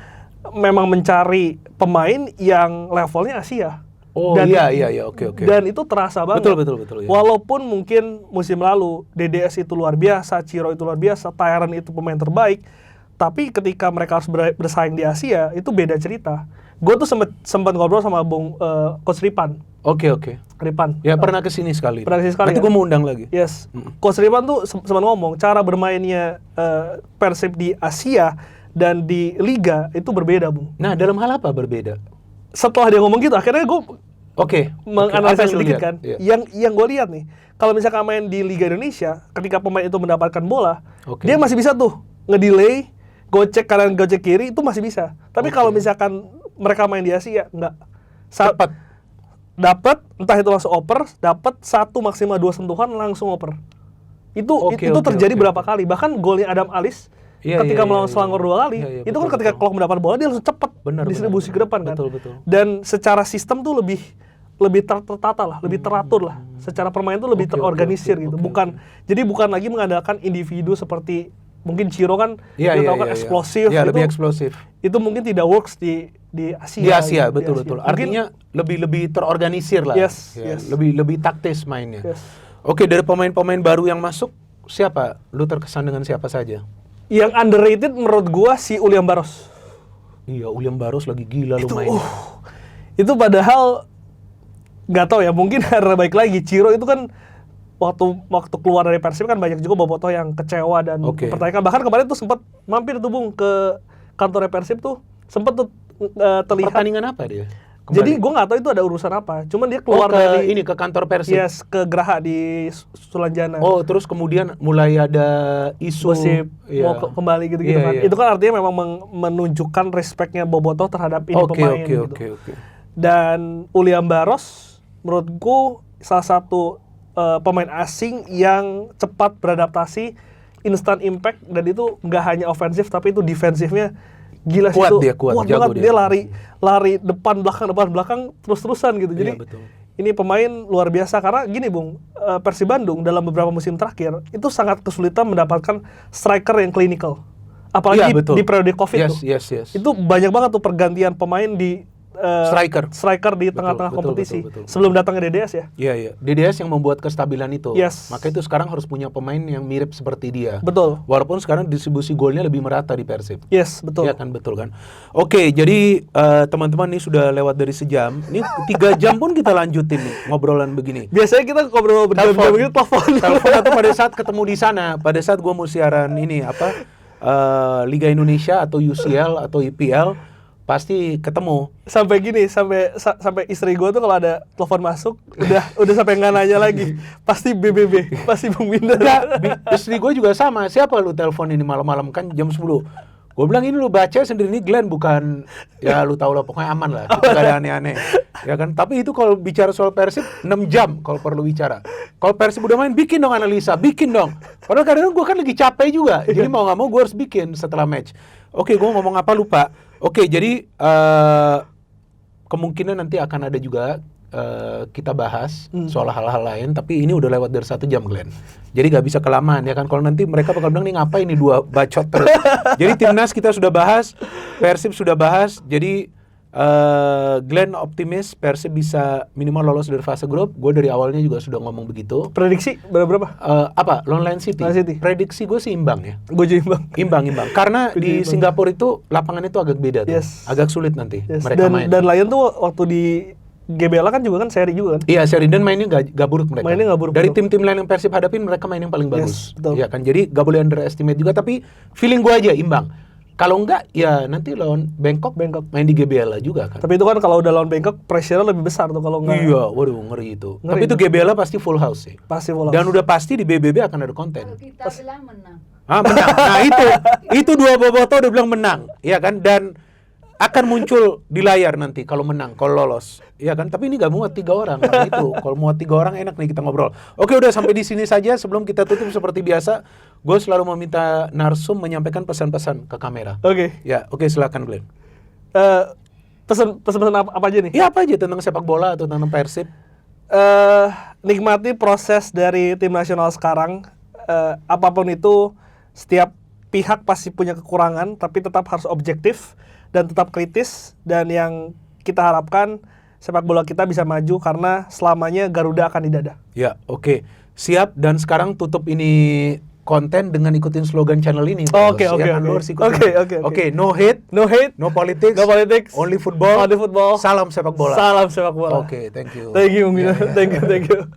memang mencari pemain yang levelnya Asia. Oke. Dan itu terasa banget. Betul. Ya. Walaupun mungkin musim lalu DDS itu luar biasa, Ciro itu luar biasa, Tyran itu pemain terbaik, tapi ketika mereka harus bersaing di Asia itu beda cerita. Gue tuh sempat ngobrol sama Bung Coach Ripan. Oke. Ripan. Ya pernah kesini sekali. Nanti gue mau undang lagi. Yes. Coach Ripan tuh sempat ngomong cara bermainnya Persib di Asia dan di Liga itu berbeda, Bung. Nah, dalam hal apa berbeda? Setelah dia ngomong gitu, akhirnya gue menganalisa sedikit kan. Yang gue lihat nih, kalau misalkan main di Liga Indonesia, ketika pemain itu mendapatkan bola, dia masih bisa tuh ngedelay, gocek kanan, gocek kiri, itu masih bisa. Tapi kalau misalkan mereka main di Asia, enggak. Cepat. Dapat, entah itu langsung oper, dapat 1 maksimal 2 sentuhan langsung oper. Itu terjadi berapa kali. Bahkan golnya Adam Alis ketika melawan Selangor 2 kali, itu kan ketika Klok mendapat bola dia langsung cepat distribusi ke depan kan. Betul. Dan secara sistem tuh lebih tertata lah, lebih teratur lah. Secara permainan tuh lebih terorganisir gitu. Jadi bukan lagi mengandalkan individu seperti mungkin Ciro kan kita tahu kan eksplosif. Lebih eksplosif. Itu mungkin tidak works di Asia. Di Asia, betul. Artinya lebih terorganisir lah. Yes. Lebih taktis mainnya. Yes. Oke, dari pemain-pemain baru yang masuk, siapa? Lu terkesan dengan siapa saja? Yang underrated menurut gua si Uliam Baros. Iya, Uliam Baros lagi gila lu mainnya. Itu padahal nggak tahu ya, mungkin karena baik lagi Ciro itu kan waktu keluar dari Persib kan banyak juga bobotoh yang kecewa dan mempertanyakan. Bahkan kemarin tuh sempat mampir tuh Bung ke kantor Persib tuh, sempat tuh terlihat. Pertandingan apa dia? Kembali. Jadi gue nggak tahu itu ada urusan apa. Cuman dia keluar dari ke kantor Persib. Yes, ke Geraha di Sulanjana. Terus kemudian mulai ada isu gosip mau kembali gitu-gitu kan. Itu kan artinya memang menunjukkan respectnya bobotoh terhadap ini pemain gitu. Dan Uliam Baros menurutku salah satu pemain asing yang cepat beradaptasi, instant impact, dan itu nggak hanya ofensif tapi itu defensifnya gila sih. Kuat banget dia lari depan belakang terus-terusan gitu. Jadi ini pemain luar biasa karena gini Bung, Persib Bandung dalam beberapa musim terakhir itu sangat kesulitan mendapatkan striker yang klinikal. Apalagi di periode Covid tuh. Itu banyak banget tuh pergantian pemain di striker di tengah-tengah kompetisi. Betul. Sebelum datang ke DDS ya. Iya. DDS yang membuat kestabilan itu. Yes. Maka itu sekarang harus punya pemain yang mirip seperti dia. Betul. Walaupun sekarang distribusi golnya lebih merata di Persib. Yes, betul. Iya kan, betul kan. Oke, jadi teman-teman ini sudah lewat dari sejam. Ini 3 jam pun kita lanjutin nih ngobrolan begini. Biasanya kita ngobrol berjam-jam begitu telepon atau pada saat ketemu di sana, pada saat gua mau siaran ini Liga Indonesia atau UCL atau IPL pasti ketemu. Sampai gini, sampai istri gue tuh kalau ada telepon masuk udah sampai nggak nanya lagi. Pasti BBB, pasti Bung Binder. Istri gue juga sama. Siapa lu telepon ini malam-malam kan jam 10. Gue bilang ini lu baca sendiri, ini Glenn bukan ya lu tahu lah, pokoknya aman lah. Itu gak ada aneh-aneh. Ya kan? Tapi itu kalau bicara soal Persib 6 jam kalau perlu bicara. Kalau Persib udah main bikin dong analisa, bikin dong. Padahal kadang-kadang gue kan lagi capek juga. Jadi mau nggak mau gue harus bikin setelah match. Oke, gue ngomong apa lupa. Oke, jadi kemungkinan nanti akan ada juga kita bahas soal hal-hal lain, tapi ini udah lewat dari 1 jam, Glenn. Jadi gak bisa kelamaan ya kan, kalau nanti mereka bakal bilang nih ngapain nih 2 bacot terus. Jadi timnas kita sudah bahas, Persib sudah bahas, jadi Glenn optimis Persib bisa minimal lolos dari fase grup. Gue dari awalnya juga sudah ngomong begitu. Prediksi berapa? Lawan Lion City. Prediksi gue sih imbang ya. Gue juga imbang. Karena di Singapura itu lapangan itu agak beda tuh. Agak sulit nanti mereka main. Dan Lion tuh waktu di GBLA kan juga kan seri juga kan? Iya seri, dan mainnya gak buruk mereka. Mainnya gak buruk. Dari tim-tim lain yang Persib hadapin mereka main yang paling bagus. Betul. Iya kan, jadi gak boleh underestimate juga. Tapi feeling gue aja imbang. Kalau enggak ya nanti lawan Bangkok main di GBLA juga kan. Tapi itu kan kalau udah lawan Bangkok pressure lebih besar tuh kalau enggak. Iya, waduh ngeri itu. Tapi itu GBLA pasti full house sih. Pasti full house. Dan udah pasti di BBB akan ada konten. Kalau kita bilang menang. Menang. Nah itu 2 bobotoh udah bilang menang, ya kan? Dan akan muncul di layar nanti kalau menang, kalau lolos. Ya kan? Tapi ini gak muat 3 orang. Nah, itu. Kalau muat 3 orang enak nih kita ngobrol. Oke, udah sampai di sini saja. Sebelum kita tutup seperti biasa, gue selalu meminta narsum menyampaikan pesan-pesan ke kamera. Oke. Ya, oke, silakan Glenn. Pesan apa aja nih? Ya, apa aja tentang sepak bola atau tentang Persib? Nikmati proses dari tim nasional sekarang. Apapun itu, setiap pihak pasti punya kekurangan, tapi tetap harus objektif dan tetap kritis. Dan yang kita harapkan sepak bola kita bisa maju karena selamanya Garuda akan di dada. Ya, oke. Siap. Dan sekarang tutup ini konten dengan ikutin slogan channel ini. Oke. Oke, no hate, no politics, only football. Salam Salam sepak bola. Oke, thank you. Thank you, Thank you.